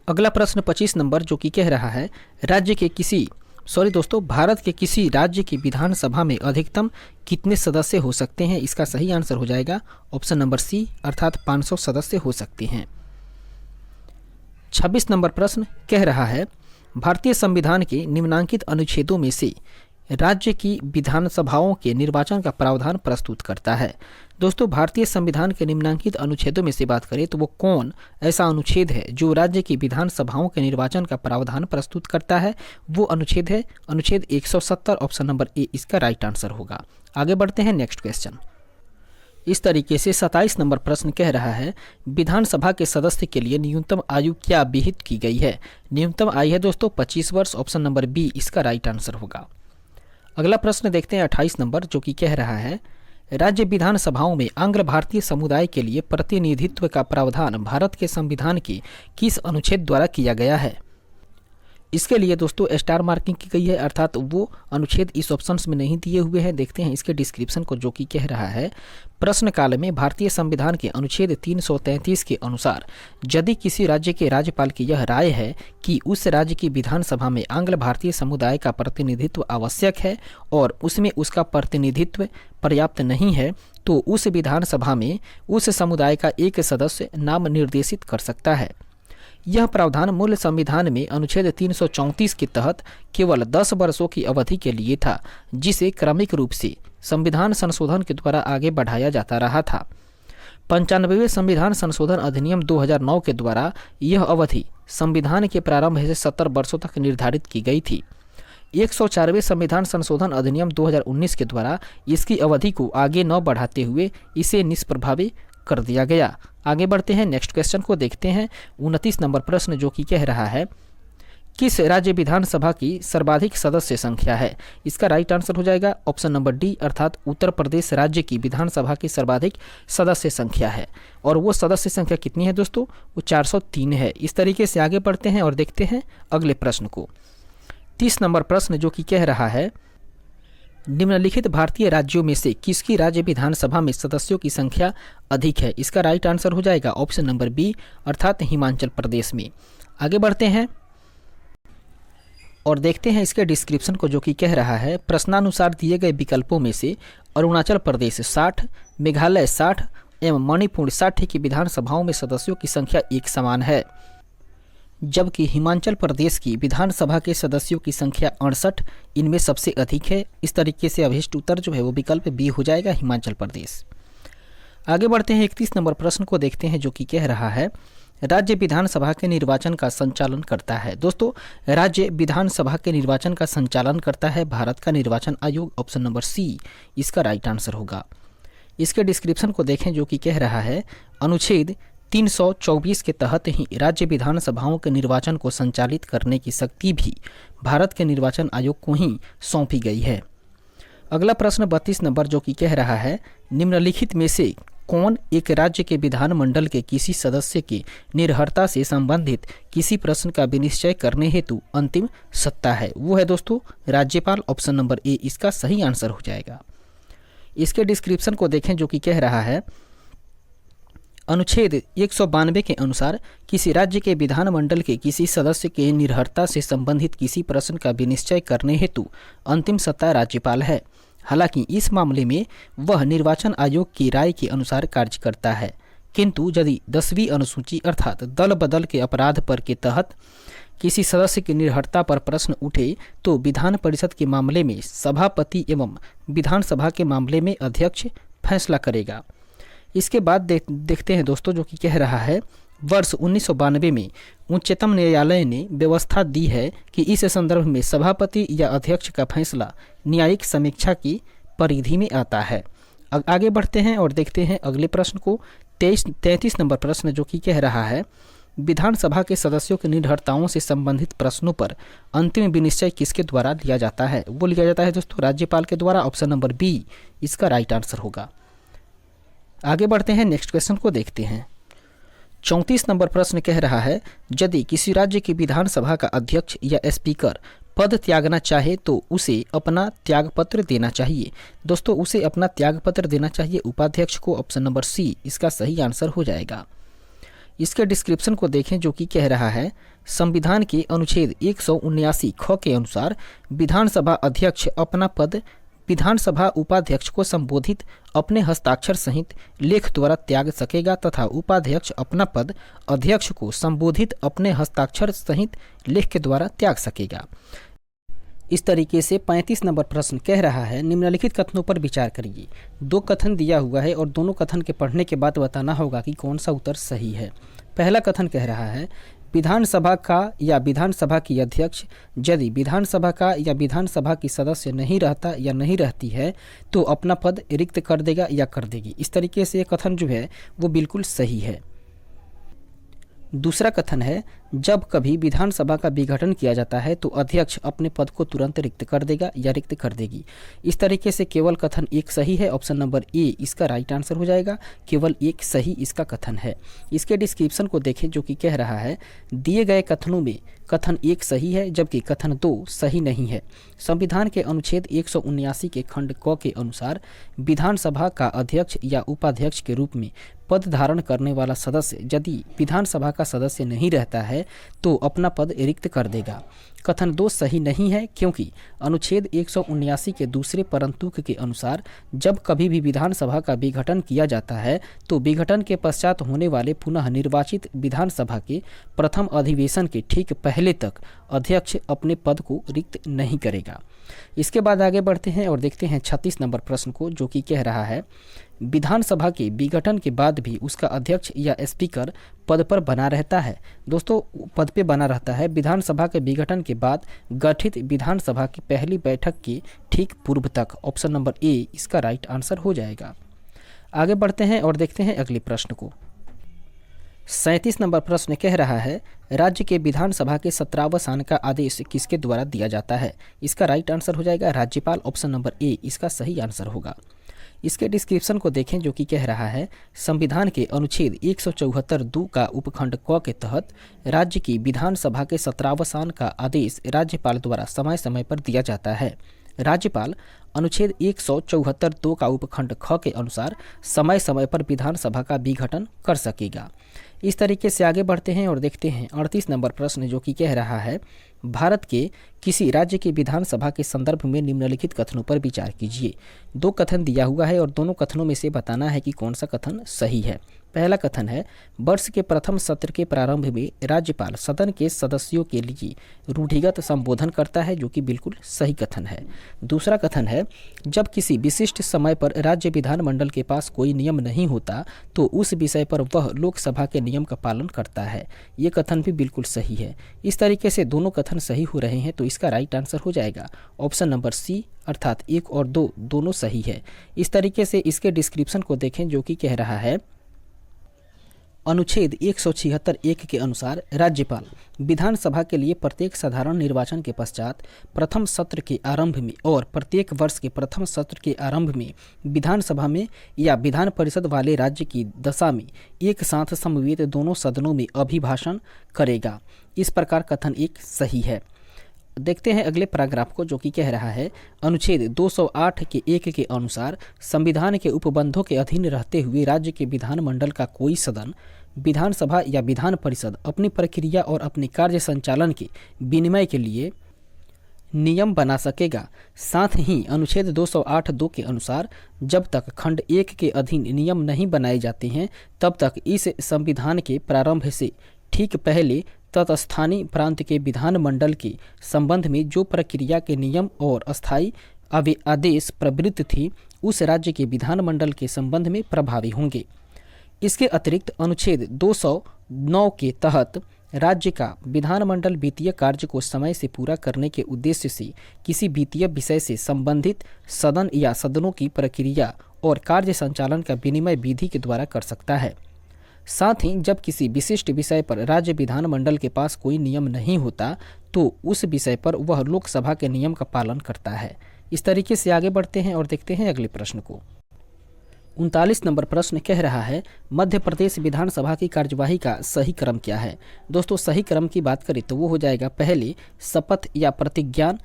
अगला प्रश्न 25 नंबर जो कि कह रहा है भारत के किसी राज्य की विधानसभा में अधिकतम कितने सदस्य हो सकते हैं। इसका सही आंसर हो जाएगा ऑप्शन नंबर सी, अर्थात 500 सदस्य हो सकते हैं। 26 नंबर प्रश्न कह रहा है भारतीय संविधान के निम्नांकित अनुच्छेदों में से राज्य की विधानसभाओं के निर्वाचन का प्रावधान प्रस्तुत करता है। दोस्तों, भारतीय संविधान के निम्नांकित अनुच्छेदों में से बात करें तो वो कौन ऐसा अनुच्छेद है जो राज्य की विधानसभाओं के निर्वाचन का प्रावधान प्रस्तुत करता है। वो अनुच्छेद है अनुच्छेद 170। ऑप्शन नंबर ए इसका राइट आंसर होगा। आगे बढ़ते हैं नेक्स्ट क्वेश्चन। इस तरीके से 27 नंबर प्रश्न कह रहा है विधानसभा के सदस्य के लिए न्यूनतम आयु क्या विहित की गई है। न्यूनतम आयु है दोस्तों 25 वर्ष। ऑप्शन नंबर बी इसका राइट आंसर होगा। अगला प्रश्न देखते हैं 28 नंबर, जो कि कह रहा है राज्य विधानसभाओं में आंग्ल भारतीय समुदाय के लिए प्रतिनिधित्व का प्रावधान भारत के संविधान के किस अनुच्छेद द्वारा किया गया है। इसके लिए दोस्तों स्टार मार्किंग की गई है, अर्थात वो अनुच्छेद इस ऑप्शंस में नहीं दिए हुए हैं। देखते हैं इसके डिस्क्रिप्शन को, जो कि कह रहा है प्रश्न काल में भारतीय संविधान के अनुच्छेद 333 के अनुसार यदि किसी राज्य के राज्यपाल की यह राय है कि उस राज्य की विधानसभा में आंग्ल भारतीय समुदाय का प्रतिनिधित्व आवश्यक है और उसमें उसका प्रतिनिधित्व पर्याप्त नहीं है, तो उस विधानसभा में उस समुदाय का एक सदस्य नाम निर्देशित कर सकता है। यह प्रावधान मूल संविधान में अनुच्छेद 334 के तहत केवल 10 वर्षों की अवधि के लिए था, जिसे क्रमिक रूप से संविधान संशोधन के द्वारा आगे बढ़ाया जाता रहा था। 95वें संविधान संशोधन अधिनियम 2009 के द्वारा यह अवधि संविधान के प्रारंभ से 70 वर्षों तक निर्धारित की गई थी। 104वें संविधान संशोधन अधिनियम 2019 के द्वारा इसकी अवधि को आगे न बढ़ाते हुए इसे निष्प्रभावी कर दिया गया। आगे बढ़ते हैं, नेक्स्ट क्वेश्चन को देखते हैं। 29 नंबर प्रश्न, जो कि कह रहा है किस राज्य विधानसभा की सर्वाधिक सदस्य संख्या है। इसका राइट आंसर हो जाएगा ऑप्शन नंबर डी, अर्थात उत्तर प्रदेश राज्य की विधानसभा की सर्वाधिक सदस्य संख्या है। और वो सदस्य संख्या कितनी है दोस्तों, वो 403 है। इस तरीके से आगे बढ़ते हैं और देखते हैं अगले प्रश्न को। 30 नंबर प्रश्न, जो कि कह रहा है निम्नलिखित भारतीय राज्यों में से किसकी राज्य विधानसभा में सदस्यों की संख्या अधिक है। इसका राइट आंसर हो जाएगा ऑप्शन नंबर बी, अर्थात हिमाचल प्रदेश में। आगे बढ़ते हैं और देखते हैं इसके डिस्क्रिप्शन को, जो कि कह रहा है प्रश्नानुसार दिए गए विकल्पों में से अरुणाचल प्रदेश 60, मेघालय 60 एवं मणिपुर 60 की विधानसभाओं में सदस्यों की संख्या एक समान है, जबकि हिमाचल प्रदेश की विधानसभा के सदस्यों की संख्या 68 इनमें सबसे अधिक है। इस तरीके से अभिष्ट उत्तर जो है वो विकल्प बी हो जाएगा, हिमाचल प्रदेश। आगे बढ़ते हैं 31 नंबर प्रश्न को देखते हैं, जो कि कह रहा है राज्य विधानसभा के निर्वाचन का संचालन करता है। दोस्तों, राज्य विधानसभा के निर्वाचन का संचालन करता है भारत का निर्वाचन आयोग, ऑप्शन नंबर सी इसका राइट आंसर होगा। इसके डिस्क्रिप्शन को देखें, जो कि कह रहा है अनुच्छेद 324 के तहत ही राज्य विधानसभाओं के निर्वाचन को संचालित करने की शक्ति भी भारत के निर्वाचन आयोग को ही सौंपी गई है। अगला प्रश्न 32 नंबर, जो कि कह रहा है निम्नलिखित में से कौन एक राज्य के विधानमंडल के किसी सदस्य की निर्भरता से संबंधित किसी प्रश्न का विनिश्चय करने हेतु अंतिम सत्ता है। वो है दोस्तों राज्यपाल, ऑप्शन नंबर ए इसका सही आंसर हो जाएगा। इसके डिस्क्रिप्शन को देखें, जो कि कह रहा है अनुच्छेद 192 के अनुसार किसी राज्य के विधानमंडल के किसी सदस्य के निर्भरता से संबंधित किसी प्रश्न का विनिश्चय करने हेतु अंतिम सत्ता राज्यपाल है। हालांकि इस मामले में वह निर्वाचन आयोग की राय के अनुसार कार्य करता है, किंतु यदि 10वीं अनुसूची अर्थात दल बदल के अपराध पर के तहत किसी सदस्य की निर्भरता पर प्रश्न उठे तो विधान परिषद के मामले में सभापति एवं विधानसभा के मामले में अध्यक्ष फैसला करेगा। इसके बाद देखते हैं दोस्तों, जो कि कह रहा है वर्ष 1992 में उच्चतम न्यायालय ने व्यवस्था दी है कि इस संदर्भ में सभापति या अध्यक्ष का फैसला न्यायिक समीक्षा की परिधि में आता है। आगे बढ़ते हैं और देखते हैं अगले प्रश्न को। 33 नंबर प्रश्न, जो कि कह रहा है विधानसभा के सदस्यों की निर्भरताओं से संबंधित प्रश्नों पर अंतिम विनिश्चय किसके द्वारा लिया जाता है। वो लिया जाता है दोस्तों राज्यपाल के द्वारा, ऑप्शन नंबर बी इसका राइट आंसर होगा। आगे बढ़ते हैं, नेक्स्ट क्वेश्चन को देखते हैं। 34 नंबर प्रश्न कह रहा है यदि किसी राज्य की विधानसभा का अध्यक्ष या स्पीकर पद त्यागना चाहे तो उसे अपना त्यागपत्र देना चाहिए। दोस्तों, उसे अपना त्यागपत्र देना चाहिए उपाध्यक्ष को, ऑप्शन नंबर सी इसका सही आंसर हो जाएगा। इसके डिस्क्रिप्शन को देखें, जो कि कह रहा है संविधान के अनुच्छेद 179 ख के अनुसार विधानसभा अध्यक्ष अपना पद विधानसभा उपाध्यक्ष को संबोधित अपने हस्ताक्षर सहित लेख द्वारा त्याग सकेगा तथा उपाध्यक्ष अपना पद अध्यक्ष को संबोधित अपने हस्ताक्षर सहित लेख के द्वारा त्याग सकेगा। इस तरीके से 35 नंबर प्रश्न कह रहा है निम्नलिखित कथनों पर विचार करिए। 2 कथन दिया हुआ है और दोनों कथन के पढ़ने के बाद बताना होगा कि कौन सा उत्तर सही है। पहला कथन कह रहा है विधानसभा का या विधानसभा की अध्यक्ष यदि विधानसभा का या विधानसभा की सदस्य नहीं रहता या नहीं रहती है तो अपना पद रिक्त कर देगा या कर देगी। इस तरीके से ये कथन जो है वो बिल्कुल सही है। दूसरा कथन है, जब कभी विधानसभा का विघटन किया जाता है तो अध्यक्ष अपने पद को तुरंत रिक्त कर देगा या रिक्त कर देगी। इस तरीके से केवल कथन एक सही है, ऑप्शन नंबर ए इसका राइट आंसर हो जाएगा। केवल एक सही इसका कथन है। इसके डिस्क्रिप्शन को देखें जो कि कह रहा है, दिए गए कथनों में कथन एक सही है जबकि कथन 2 सही नहीं है। संविधान के अनुच्छेद 179 के खंड क के अनुसार विधानसभा का अध्यक्ष या उपाध्यक्ष के रूप में पद धारण करने वाला सदस्य यदि विधानसभा का सदस्य नहीं रहता है तो अपना पद रिक्त कर देगा। कथन 2 सही नहीं है क्योंकि अनुच्छेद 179 के दूसरे परंतुक के अनुसार जब कभी भी विधानसभा का विघटन किया जाता है तो विघटन के पश्चात होने वाले पुनः निर्वाचित विधानसभा के प्रथम अधिवेशन के ठीक पहले तक अध्यक्ष अपने पद को रिक्त नहीं करेगा। इसके बाद आगे बढ़ते हैं और देखते हैं 36 नंबर प्रश्न को, जो कि कह रहा है, विधानसभा के विघटन के बाद भी उसका अध्यक्ष या स्पीकर पद पर बना रहता है। दोस्तों, पद पे बना रहता है विधानसभा के विघटन के बाद गठित विधानसभा की पहली बैठक के ठीक पूर्व तक। ऑप्शन नंबर ए इसका राइट आंसर हो जाएगा। आगे बढ़ते हैं और देखते हैं अगले प्रश्न को। 37 नंबर प्रश्न कह रहा है, राज्य के विधानसभा के 17वां का आदेश किसके द्वारा दिया जाता है। इसका राइट आंसर हो जाएगा राज्यपाल। ऑप्शन नंबर ए इसका सही आंसर होगा। इसके डिस्क्रिप्शन को देखें जो कि कह रहा है, संविधान के अनुच्छेद 174(2) का उपखंड क के तहत राज्य की विधानसभा के 17वां का आदेश राज्यपाल द्वारा समय समय पर दिया जाता है। राज्यपाल अनुच्छेद 174(2) का उपखंड ख के अनुसार समय समय पर विधानसभा का विघटन कर सकेगा। इस तरीके से आगे बढ़ते हैं और देखते हैं 38 नंबर प्रश्न, जो कि कह रहा है, भारत के किसी राज्य की विधानसभा के संदर्भ में निम्नलिखित कथनों पर विचार कीजिए। 2 कथन दिया हुआ है और दोनों कथनों में से बताना है कि कौन सा कथन सही है। पहला कथन है, वर्ष के प्रथम सत्र के प्रारंभ में राज्यपाल सदन के सदस्यों के लिए रूढ़िगत संबोधन करता है, जो कि बिल्कुल सही कथन है। दूसरा कथन है, जब किसी विशिष्ट समय पर राज्य विधानमंडल के पास कोई नियम नहीं होता तो उस विषय पर वह लोकसभा के नियम का पालन करता है। ये कथन भी बिल्कुल सही है। इस तरीके से दोनों कथन सही हो रहे हैं तो इसका राइट आंसर हो जाएगा ऑप्शन नंबर सी, अर्थात 1 और 2 दोनों सही है। इस तरीके से इसके डिस्क्रिप्शन को देखें जो कि कह रहा है, अनुच्छेद 176(1) के अनुसार राज्यपाल विधानसभा के लिए प्रत्येक साधारण निर्वाचन के पश्चात प्रथम सत्र के आरंभ में और प्रत्येक वर्ष के प्रथम सत्र के आरंभ में विधानसभा में या विधान परिषद वाले राज्य की दशा में एक साथ समवेत दोनों सदनों में अभिभाषण करेगा। इस प्रकार कथन 1 सही है। देखते हैं अगले पैराग्राफ को, जो कि कह रहा है, अनुच्छेद 208 के 1 के अनुसार संविधान के उपबंधों के अधीन रहते हुए राज्य के विधानमंडल का कोई सदन, विधानसभा या विधान परिषद अपनी प्रक्रिया और अपने कार्य संचालन के विनिमय के लिए नियम बना सकेगा। साथ ही अनुच्छेद 208(2) के अनुसार जब तक खंड 1 के अधीन नियम नहीं बनाए जाते हैं तब तक इस संविधान के प्रारंभ से ठीक पहले तत्स्थानीय प्रांत के विधानमंडल के संबंध में जो प्रक्रिया के नियम और अस्थायी आदेश प्रवृत्त थी उस राज्य के विधानमंडल के संबंध में प्रभावी होंगे। इसके अतिरिक्त अनुच्छेद 209 के तहत राज्य का विधानमंडल वित्तीय कार्य को समय से पूरा करने के उद्देश्य से किसी वित्तीय विषय से संबंधित सदन या सदनों की प्रक्रिया और कार्य संचालन का विनिमय विधि के द्वारा कर सकता है। साथ ही जब किसी विशिष्ट विषय पर राज्य विधानमंडल के पास कोई नियम नहीं होता तो उस विषय पर वह लोकसभा के नियम का पालन करता है। इस तरीके से आगे बढ़ते हैं और देखते हैं अगले प्रश्न को। 39 नंबर प्रश्न कह रहा है, मध्य प्रदेश विधानसभा की कार्यवाही का सही क्रम क्या है। दोस्तों, सही क्रम की बात करें तो वो हो जाएगा पहले शपथ या प्रतिज्ञान,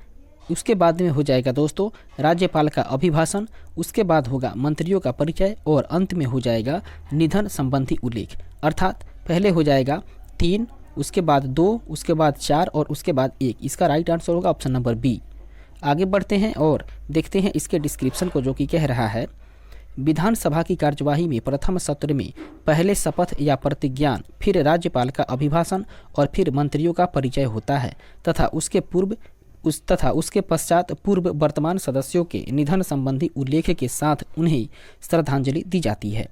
उसके बाद में हो जाएगा दोस्तों राज्यपाल का अभिभाषण, उसके बाद होगा मंत्रियों का परिचय और अंत में हो जाएगा निधन संबंधी उल्लेख। अर्थात पहले हो जाएगा 3, उसके बाद 2, उसके बाद 4 और उसके बाद 1। इसका राइट आंसर होगा ऑप्शन नंबर बी। आगे बढ़ते हैं और देखते हैं इसके डिस्क्रिप्शन को, जो कि कह रहा है, विधानसभा की कार्यवाही में प्रथम सत्र में पहले शपथ या प्रतिज्ञान, फिर राज्यपाल का अभिभाषण और फिर मंत्रियों का परिचय होता है तथा उसके पश्चात पूर्व वर्तमान सदस्यों के निधन संबंधी उल्लेख के साथ उन्हें श्रद्धांजलि दी जाती है।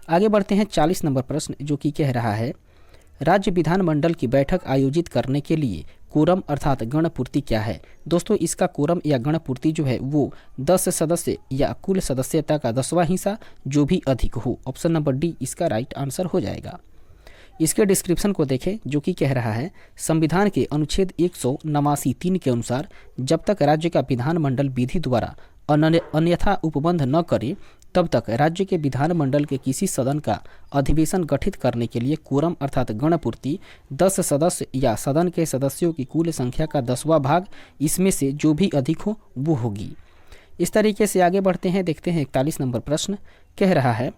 आगे बढ़ते हैं 40 नंबर प्रश्न, जो कि कह रहा है, राज्य विधानमंडल की बैठक आयोजित करने के लिए कोरम अर्थात गणपूर्ति क्या है। दोस्तों, इसका कोरम या गणपूर्ति जो है वो 10 सदस्य या कुल सदस्यता का 10वां हिस्सा जो भी अधिक हो। ऑप्शन नंबर डी इसका राइट आंसर हो जाएगा। इसके डिस्क्रिप्शन को देखें जो कि कह रहा है संविधान के अनुच्छेद 189(3) के अनुसार जब तक राज्य का विधानमंडल विधि द्वारा अन्यथा उपबंध न करे तब तक राज्य के विधानमंडल के किसी सदन का अधिवेशन गठित करने के लिए कोरम अर्थात गणपूर्ति 10 सदस्य या सदन के सदस्यों की कुल संख्या का 10वां भाग इसमें से जो भी अधिक हो वो होगी। इस तरीके से आगे बढ़ते हैं, देखते हैं 41 नंबर प्रश्न कह रहा है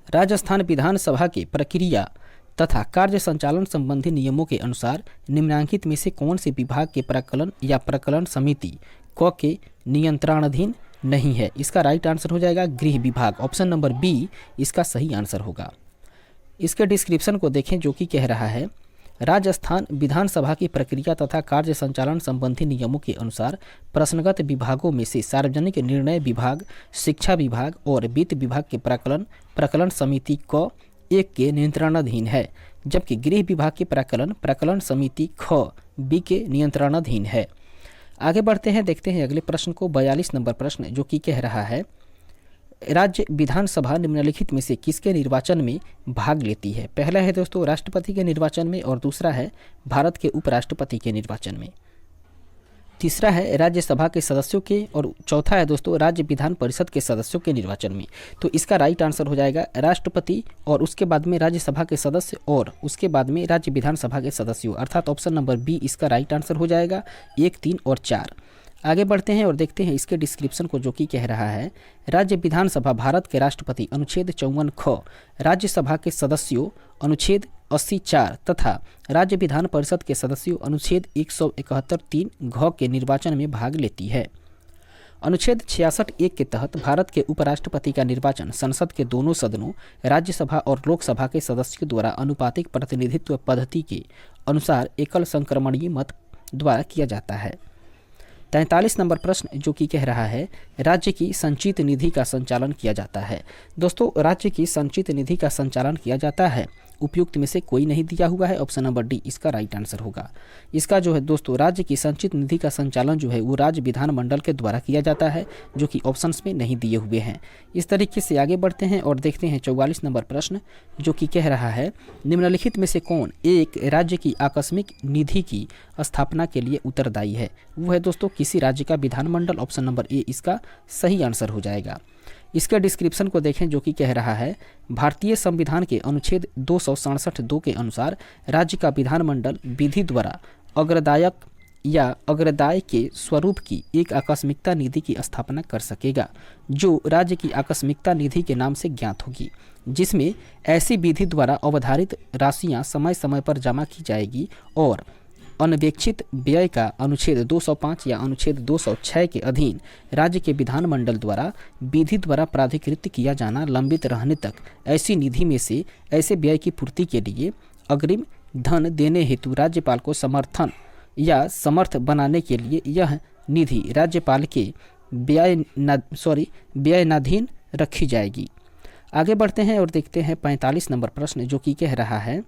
राजस्थान विधानसभा की प्रक्रिया तथा कार्य संचालन संबंधी नियमों के अनुसार निम्नलिखित में से कौन से विभाग के प्रकलन या प्रकलन समिति क के नियंत्रणाधीन नहीं है। इसका राइट आंसर हो जाएगा गृह विभाग, ऑप्शन नंबर बी इसका सही आंसर होगा। इसके डिस्क्रिप्शन को देखें जो कि कह रहा है राजस्थान विधानसभा की प्रक्रिया तथा कार्य संचालन संबंधी नियमों के अनुसार प्रश्नगत विभागों में से सार्वजनिक निर्णय विभाग, शिक्षा विभाग और वित्त विभाग के प्रकलन समिति क 1 के नियंत्रणाधीन है, जबकि गृह विभाग के प्रकलन समिति ख बी के नियंत्रणाधीन है। आगे बढ़ते हैं, देखते हैं अगले प्रश्न को 42 नंबर प्रश्न जो कि कह रहा है राज्य विधानसभा निम्नलिखित में से किसके निर्वाचन में भाग लेती है। पहला है दोस्तों राष्ट्रपति के निर्वाचन में और दूसरा है भारत के उपराष्ट्रपति के निर्वाचन में, तीसरा है राज्यसभा के सदस्यों के और चौथा है दोस्तों राज्य विधान परिषद के सदस्यों के निर्वाचन में। तो इसका राइट आंसर हो जाएगा राष्ट्रपति और उसके बाद में राज्यसभा के सदस्य और उसके बाद में राज्य विधानसभा के सदस्यों, अर्थात ऑप्शन नंबर बी इसका राइट आंसर हो जाएगा 1, 3 और 4। आगे बढ़ते हैं और देखते हैं इसके डिस्क्रिप्शन को जो कि कह रहा है राज्य विधानसभा भारत के राष्ट्रपति अनुच्छेद 54 ख, राज्यसभा के सदस्यों अनुच्छेद 80(4) तथा राज्य विधान परिषद के सदस्यों अनुच्छेद 171(3) घ के निर्वाचन में भाग लेती है। अनुच्छेद 66(1) के तहत भारत के उपराष्ट्रपति का निर्वाचन संसद के दोनों सदनों राज्यसभा और लोकसभा के सदस्यों द्वारा अनुपातिक प्रतिनिधित्व पद्धति के अनुसार एकल संक्रमणीय मत द्वारा किया जाता है। 43 नंबर प्रश्न जो कि कह रहा है राज्य की संचित निधि का संचालन किया जाता है। दोस्तों राज्य की संचित निधि का संचालन किया जाता है, उपयुक्त में से कोई नहीं दिया हुआ है, ऑप्शन नंबर डी इसका राइट आंसर होगा। इसका जो है दोस्तों राज्य की संचित निधि का संचालन जो है वो राज्य विधानमंडल के द्वारा किया जाता है, जो कि ऑप्शंस में नहीं दिए हुए हैं। इस तरीके से आगे बढ़ते हैं और देखते हैं 44 नंबर प्रश्न जो कि कह रहा है निम्नलिखित में से कौन एक राज्य की आकस्मिक निधि की स्थापना के लिए उत्तरदायी है। वो है दोस्तों किसी राज्य का विधानमंडल, ऑप्शन नंबर ए इसका सही आंसर हो जाएगा। इसके डिस्क्रिप्शन को देखें जो कि कह रहा है भारतीय संविधान के अनुच्छेद 267(2) के अनुसार राज्य का विधानमंडल विधि द्वारा अग्रदायक या अग्रदाय के स्वरूप की एक आकस्मिकता निधि की स्थापना कर सकेगा, जो राज्य की आकस्मिकता निधि के नाम से ज्ञात होगी, जिसमें ऐसी विधि द्वारा अवधारित राशियां समय समय पर जमा की जाएगी और अनवेक्षित व्यय का अनुच्छेद 205 या अनुच्छेद 206 के अधीन राज्य के विधानमंडल द्वारा विधि द्वारा प्राधिकृत किया जाना लंबित रहने तक ऐसी निधि में से ऐसे व्यय की पूर्ति के लिए अग्रिम धन देने हेतु राज्यपाल को समर्थन या समर्थ बनाने के लिए यह निधि राज्यपाल के व्ययनाधीन रखी जाएगी। आगे बढ़ते हैं और देखते हैं 45 नंबर प्रश्न जो कि कह रहा है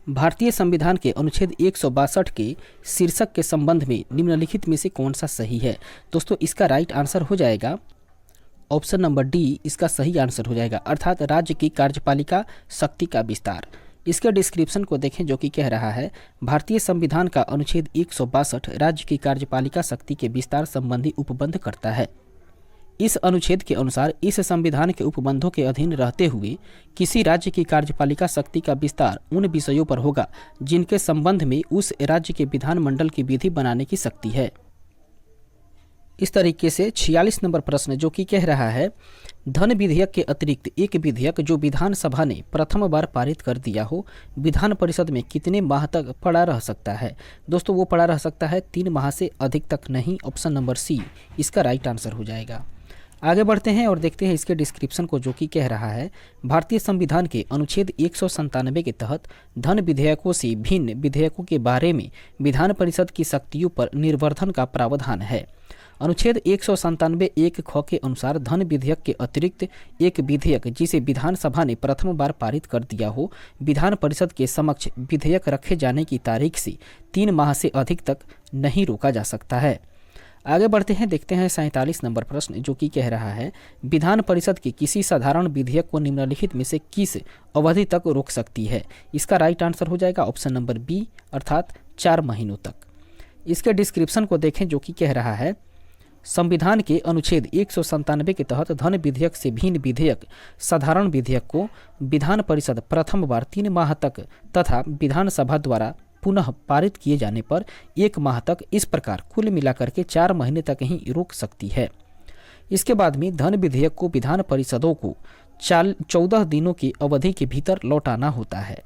भारतीय संविधान के अनुच्छेद 162 के शीर्षक के संबंध में निम्नलिखित में से कौन सा सही है। दोस्तों इसका राइट आंसर हो जाएगा ऑप्शन नंबर डी इसका सही आंसर हो जाएगा, अर्थात राज्य की कार्यपालिका शक्ति का विस्तार। इसके डिस्क्रिप्शन को देखें जो कि कह रहा है भारतीय संविधान का अनुच्छेद 162 राज्य की कार्यपालिका शक्ति के विस्तार संबंधी उपबंध करता है। इस अनुच्छेद के अनुसार इस संविधान के उपबंधों के अधीन रहते हुए किसी राज्य की कार्यपालिका शक्ति का विस्तार उन विषयों पर होगा जिनके संबंध में उस राज्य के विधानमंडल की विधि बनाने की शक्ति है। इस तरीके से 46 नंबर प्रश्न जो कि कह रहा है धन विधेयक के अतिरिक्त एक विधेयक जो विधानसभा ने प्रथम बार पारित कर दिया हो विधान परिषद में कितने माह तक पड़ा रह सकता है। दोस्तों वो पड़ा रह सकता है 3 माह से अधिक तक नहीं, ऑप्शन नंबर सी इसका राइट आंसर हो जाएगा। आगे बढ़ते हैं और देखते हैं इसके डिस्क्रिप्शन को जो कि कह रहा है भारतीय संविधान के अनुच्छेद 197 के तहत धन विधेयकों से भिन्न विधेयकों के बारे में विधान परिषद की शक्तियों पर निर्वर्धन का प्रावधान है। अनुच्छेद 197(1) ख के अनुसार धन विधेयक के अतिरिक्त एक विधेयक जिसे विधानसभा ने प्रथम बार पारित कर दिया हो विधान परिषद के समक्ष विधेयक रखे जाने की तारीख से 3 माह से अधिक तक नहीं रोका जा सकता है। आगे बढ़ते हैं, देखते हैं 47 नंबर प्रश्न जो कि कह रहा है विधान परिषद के किसी साधारण विधेयक को निम्नलिखित में से किस अवधि तक रोक सकती है। इसका राइट आंसर हो जाएगा ऑप्शन नंबर बी अर्थात 4 महीनों तक। इसके डिस्क्रिप्शन को देखें जो कि कह रहा है संविधान के अनुच्छेद 197 के तहत धन विधेयक से भिन्न विधेयक साधारण विधेयक को विधान परिषद प्रथम बार 3 माह तक तथा विधानसभा द्वारा पुनः पारित किए जाने पर 1 माह तक, इस प्रकार कुल मिलाकर के 4 महीने तक ही रोक सकती है। इसके बाद में धन विधेयक को विधान परिषदों को 14 दिनों की अवधि के भीतर लौटाना होता है।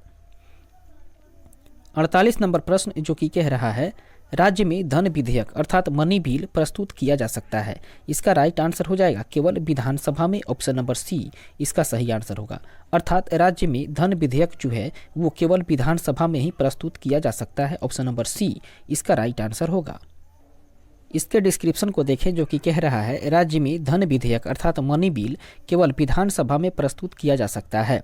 48 नंबर प्रश्न जो कि कह रहा है राज्य में धन विधेयक अर्थात मनी बिल प्रस्तुत किया जा सकता है। इसका राइट आंसर हो जाएगा केवल विधानसभा में, ऑप्शन नंबर सी इसका सही आंसर होगा। अर्थात राज्य में धन विधेयक जो है वो केवल विधानसभा में ही प्रस्तुत किया जा सकता है, ऑप्शन नंबर सी इसका राइट आंसर होगा। इसके डिस्क्रिप्शन को देखें जो कि कह रहा है राज्य में धन विधेयक अर्थात मनी बिल केवल विधानसभा में प्रस्तुत किया जा सकता है।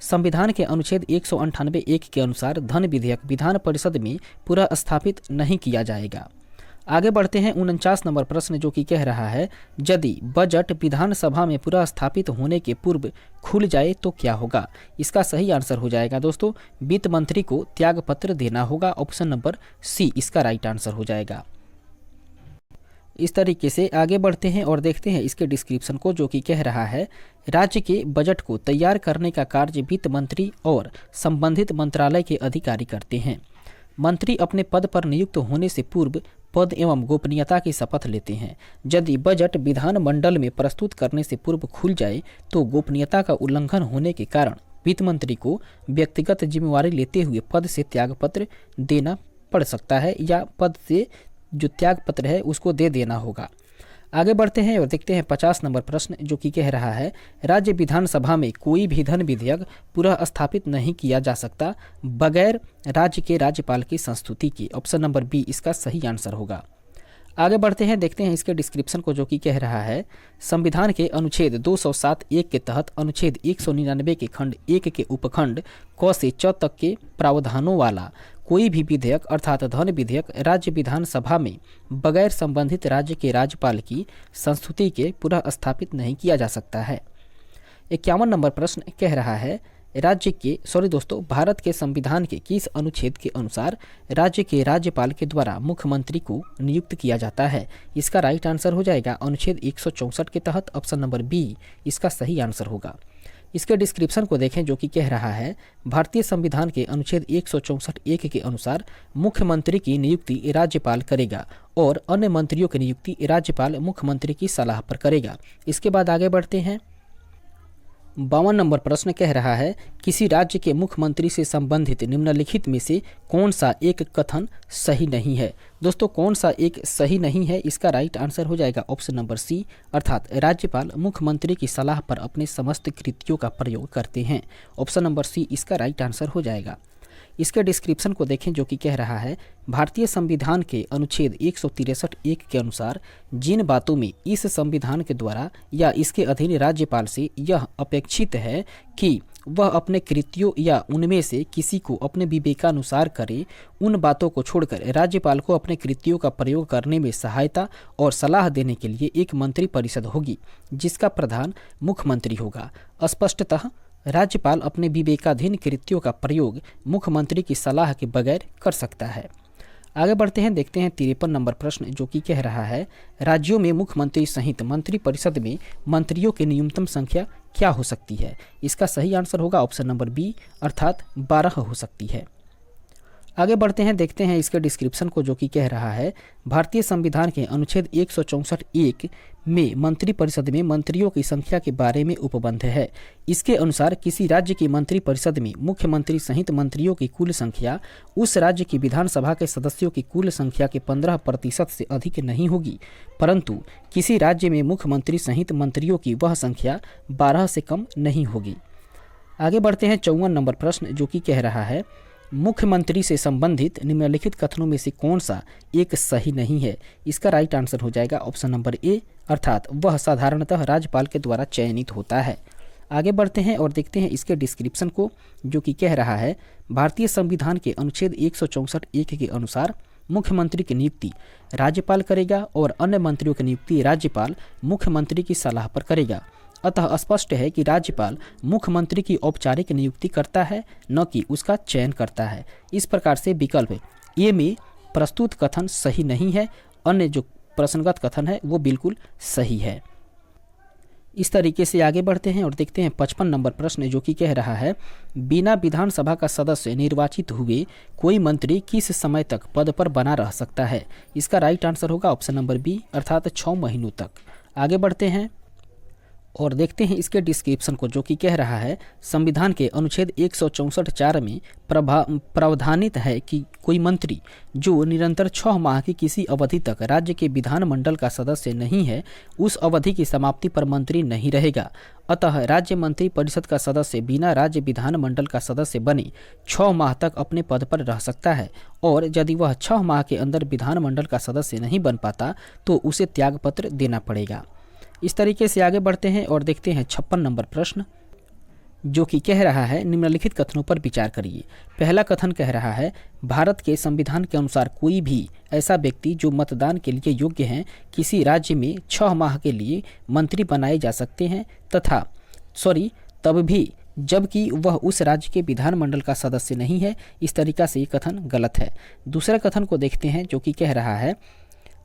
संविधान के अनुच्छेद 198(1) के अनुसार धन विधेयक विधान परिषद में पुनः स्थापित नहीं किया जाएगा। आगे बढ़ते हैं 49 नंबर प्रश्न जो कि कह रहा है यदि बजट विधानसभा में पुनः स्थापित होने के पूर्व खुल जाए तो क्या होगा। इसका सही आंसर हो जाएगा दोस्तों वित्त मंत्री को त्यागपत्र देना होगा, ऑप्शन नंबर सी इसका राइट आंसर हो जाएगा। इस तरीके से आगे बढ़ते हैं और देखते हैं इसके डिस्क्रिप्शन को जो कि कह रहा है राज्य के बजट को तैयार करने का कार्य वित्त मंत्री और संबंधित मंत्रालय के अधिकारी करते हैं। मंत्री अपने पद पर नियुक्त होने से पूर्व पद एवं गोपनीयता की शपथ लेते हैं। यदि बजट विधानमंडल में प्रस्तुत करने से पूर्व खुल जाए तो गोपनीयता का उल्लंघन होने के कारण वित्त मंत्री को व्यक्तिगत जिम्मेवारी लेते हुए पद से त्यागपत्र देना पड़ सकता है या पद से जो त्याग पत्र है उसको दे देना होगा। आगे बढ़ते हैं और देखते हैं 50 नंबर प्रश्न जो कि कह रहा है राज्य विधानसभा में कोई भी धन विधेयक पुनः स्थापित नहीं किया जा सकता बगैर राज्य के राज्यपाल की संस्तुति के, ऑप्शन नंबर बी इसका सही आंसर होगा। आगे बढ़ते हैं, देखते हैं इसके डिस्क्रिप्शन को जो कि कह रहा है संविधान के अनुच्छेद 207(1) के तहत अनुच्छेद 199 के खंड 1 के उपखंड क से च तक के प्रावधानों वाला कोई भी विधेयक अर्थात धन विधेयक राज्य विधानसभा में बगैर संबंधित राज्य के राज्यपाल की संस्तुति के पुनः स्थापित नहीं किया जा सकता है। 51 नंबर प्रश्न कह रहा है भारत के संविधान के किस अनुच्छेद के अनुसार राज्य के राज्यपाल के द्वारा मुख्यमंत्री को नियुक्त किया जाता है। इसका राइट आंसर हो जाएगा अनुच्छेद 164 के तहत, ऑप्शन नंबर बी इसका सही आंसर होगा। इसके डिस्क्रिप्शन को देखें जो कि कह रहा है भारतीय संविधान के अनुच्छेद 164(1) के अनुसार मुख्यमंत्री की नियुक्ति राज्यपाल करेगा और अन्य मंत्रियों की नियुक्ति राज्यपाल मुख्यमंत्री की सलाह पर करेगा। इसके बाद आगे बढ़ते हैं 52 नंबर प्रश्न कह रहा है किसी राज्य के मुख्यमंत्री से संबंधित निम्नलिखित में से कौन सा एक कथन सही नहीं है। दोस्तों कौन सा एक सही नहीं है, इसका राइट आंसर हो जाएगा ऑप्शन नंबर सी अर्थात राज्यपाल मुख्यमंत्री की सलाह पर अपने समस्त कृतियों का प्रयोग करते हैं, ऑप्शन नंबर सी इसका राइट आंसर हो जाएगा। इसके डिस्क्रिप्शन को देखें जो कि कह रहा है भारतीय संविधान के अनुच्छेद 163(1) के अनुसार जिन बातों में इस संविधान के द्वारा या इसके अधीन राज्यपाल से यह अपेक्षित है कि वह अपने कृत्यों या उनमें से किसी को अपने विवेकानुसार करे, उन बातों को छोड़कर राज्यपाल को अपने कृत्यों का प्रयोग करने में सहायता और सलाह देने के लिए एक मंत्री परिषद होगी जिसका प्रधान मुख्यमंत्री होगा। स्पष्टतः राज्यपाल अपने विवेकाधीन कृत्यों का प्रयोग मुख्यमंत्री की सलाह के बगैर कर सकता है। आगे बढ़ते हैं, देखते हैं 53 नंबर प्रश्न जो कि कह रहा है राज्यों में मुख्यमंत्री सहित मंत्री परिषद में मंत्रियों की न्यूनतम संख्या क्या हो सकती है। इसका सही आंसर होगा ऑप्शन नंबर बी अर्थात 12 हो सकती है। आगे बढ़ते हैं, देखते हैं इसके डिस्क्रिप्शन को जो कि कह रहा है भारतीय संविधान के अनुच्छेद 164(1) में मंत्री परिषद में मंत्रियों की संख्या के बारे में उपबंध है। इसके अनुसार किसी राज्य की मंत्री परिषद में मुख्यमंत्री सहित मंत्रियों की कुल संख्या उस राज्य की विधानसभा के सदस्यों की कुल संख्या के 15% से अधिक नहीं होगी, परंतु किसी राज्य में मुख्यमंत्री सहित मंत्रियों की वह संख्या 12 से कम नहीं होगी। आगे बढ़ते हैं 54 नंबर प्रश्न जो कि कह रहा है मुख्यमंत्री से संबंधित निम्नलिखित कथनों में से कौन सा एक सही नहीं है। इसका राइट आंसर हो जाएगा ऑप्शन नंबर ए अर्थात वह साधारणतः राज्यपाल के द्वारा चयनित होता है। आगे बढ़ते हैं और देखते हैं इसके डिस्क्रिप्शन को जो कि कह रहा है भारतीय संविधान के अनुच्छेद 164(1) के अनुसार मुख्यमंत्री की नियुक्ति राज्यपाल करेगा और अन्य मंत्रियों की नियुक्ति राज्यपाल मुख्यमंत्री की सलाह पर करेगा। अतः स्पष्ट है कि राज्यपाल मुख्यमंत्री की औपचारिक नियुक्ति करता है, न कि उसका चयन करता है। इस प्रकार से विकल्प ए में प्रस्तुत कथन सही नहीं है, अन्य जो प्रश्नगत कथन है वो बिल्कुल सही है। इस तरीके से आगे बढ़ते हैं और देखते हैं 55 नंबर प्रश्न, जो कि कह रहा है बिना विधानसभा का सदस्य निर्वाचित हुए कोई मंत्री किस समय तक पद पर बना रह सकता है। इसका राइट आंसर होगा ऑप्शन नंबर बी, अर्थात 6 महीनों तक। आगे बढ़ते हैं और देखते हैं इसके डिस्क्रिप्शन को, जो कि कह रहा है संविधान के अनुच्छेद 164(4) में प्रावधानित है कि कोई मंत्री जो निरंतर 6 माह की किसी अवधि तक राज्य के विधानमंडल का सदस्य नहीं है, उस अवधि की समाप्ति पर मंत्री नहीं रहेगा। अतः राज्य मंत्री परिषद का सदस्य बिना राज्य विधानमंडल का सदस्य बने 6 माह तक अपने पद पर रह सकता है, और यदि वह 6 माह के अंदर विधानमंडल का सदस्य नहीं बन पाता तो उसे त्यागपत्र देना पड़ेगा। इस तरीके से आगे बढ़ते हैं और देखते हैं 56 नंबर प्रश्न, जो कि कह रहा है निम्नलिखित कथनों पर विचार करिए। पहला कथन कह रहा है भारत के संविधान के अनुसार कोई भी ऐसा व्यक्ति जो मतदान के लिए योग्य है किसी राज्य में 6 माह के लिए मंत्री बनाए जा सकते हैं तब भी जबकि वह उस राज्य के विधानमंडल का सदस्य नहीं है। इस तरीका से ये कथन गलत है। दूसरे कथन को देखते हैं, जो कि कह रहा है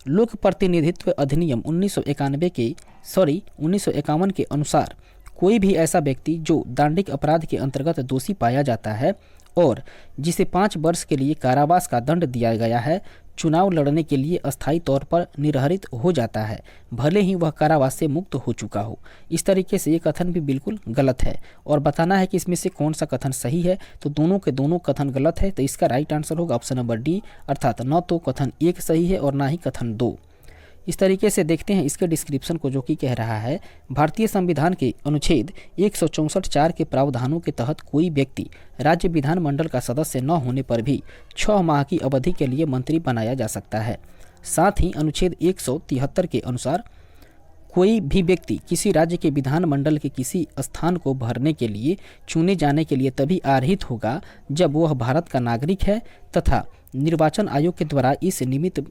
लोक प्रतिनिधित्व अधिनियम 1951 के अनुसार कोई भी ऐसा व्यक्ति जो दांडिक अपराध के अंतर्गत दोषी पाया जाता है और जिसे 5 वर्ष के लिए कारावास का दंड दिया गया है, चुनाव लड़ने के लिए अस्थायी तौर पर निरहरित हो जाता है, भले ही वह कारावास से मुक्त हो चुका हो। इस तरीके से ये कथन भी बिल्कुल गलत है और बताना है कि इसमें से कौन सा कथन सही है। तो दोनों के दोनों कथन गलत है, तो इसका राइट आंसर होगा ऑप्शन नंबर डी, अर्थात न तो कथन 1 सही है और ना ही कथन 2। इस तरीके से देखते हैं इसके डिस्क्रिप्शन को, जो कि कह रहा है भारतीय संविधान के अनुच्छेद 164(4) के प्रावधानों के तहत कोई व्यक्ति राज्य विधानमंडल का सदस्य न होने पर भी 6 माह की अवधि के लिए मंत्री बनाया जा सकता है। साथ ही अनुच्छेद 173 के अनुसार कोई भी व्यक्ति किसी राज्य के विधानमंडल के किसी स्थान को भरने के लिए चुने जाने के लिए तभी अर्हित होगा जब वह भारत का नागरिक है तथा निर्वाचन आयोग के द्वारा इस निमित्त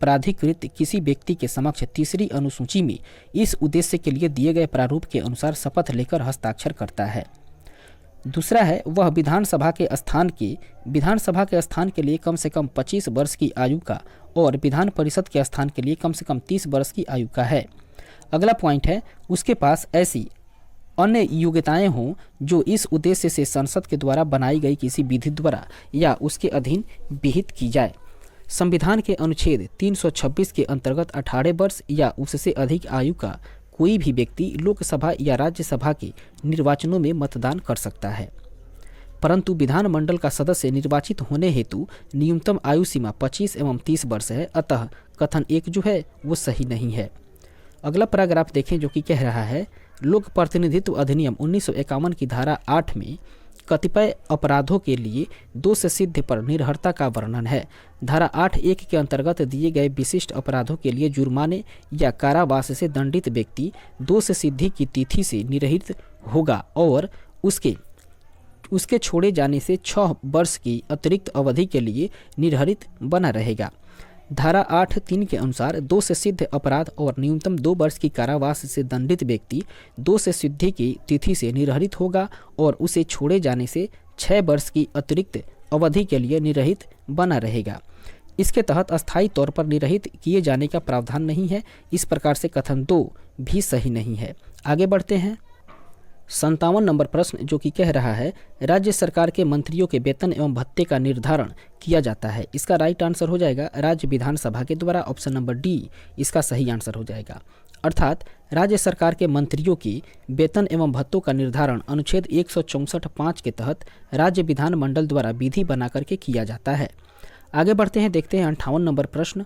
प्राधिकृत किसी व्यक्ति के समक्ष तीसरी अनुसूची में इस उद्देश्य के लिए दिए गए प्रारूप के अनुसार शपथ लेकर हस्ताक्षर करता है। दूसरा है वह विधानसभा के स्थान के लिए कम से कम 25 वर्ष की आयु का और विधान परिषद के स्थान के लिए कम से कम 30 वर्ष की आयु का है। अगला पॉइंट है उसके पास ऐसी अन्य योग्यताएं हों जो इस उद्देश्य से संसद के द्वारा बनाई गई किसी विधि द्वारा या उसके अधीन विहित की जाए। संविधान के अनुच्छेद 326 के अंतर्गत 18 वर्ष या उससे अधिक आयु का कोई भी व्यक्ति लोकसभा या राज्यसभा के निर्वाचनों में मतदान कर सकता है, परंतु विधानमंडल का सदस्य निर्वाचित होने हेतु न्यूनतम आयु सीमा 25 एवं 30 वर्ष है। अतः कथन 1 जो है वो सही नहीं है। अगला पैराग्राफ देखें, जो कि कह रहा है लोक प्रतिनिधित्व अधिनियम 1951 की धारा 8 में कतिपय अपराधों के लिए दोष सिद्ध पर निर्भरता का वर्णन है। धारा 8(1) के अंतर्गत दिए गए विशिष्ट अपराधों के लिए जुर्माने या कारावास से दंडित व्यक्ति दोष सिद्धि की तिथि से निरहित होगा और उसके छोड़े जाने से 6 वर्ष की अतिरिक्त अवधि के लिए निर्हरित बना रहेगा। धारा 8(3) के अनुसार दोष सिद्ध अपराध और न्यूनतम 2 वर्ष की कारावास से दंडित व्यक्ति दोष सिद्धि की तिथि से निर्हरित होगा और उसे छोड़े जाने से 6 वर्ष की अतिरिक्त अवधि के लिए निर्रहित बना रहेगा। इसके तहत अस्थायी तौर पर निर्रहित किए जाने का प्रावधान नहीं है। इस प्रकार से कथन 2 भी सही नहीं है। आगे बढ़ते हैं 57 नंबर प्रश्न, जो कि कह रहा है राज्य सरकार के मंत्रियों के वेतन एवं भत्ते का निर्धारण किया जाता है। इसका राइट आंसर हो जाएगा राज्य विधानसभा के द्वारा, ऑप्शन नंबर डी इसका सही आंसर हो जाएगा। अर्थात राज्य सरकार के मंत्रियों की वेतन एवं भत्तों का निर्धारण अनुच्छेद 164(5) के तहत राज्य विधानमंडल द्वारा विधि बना करके किया जाता है। आगे बढ़ते हैं, देखते हैं 58 नंबर प्रश्न,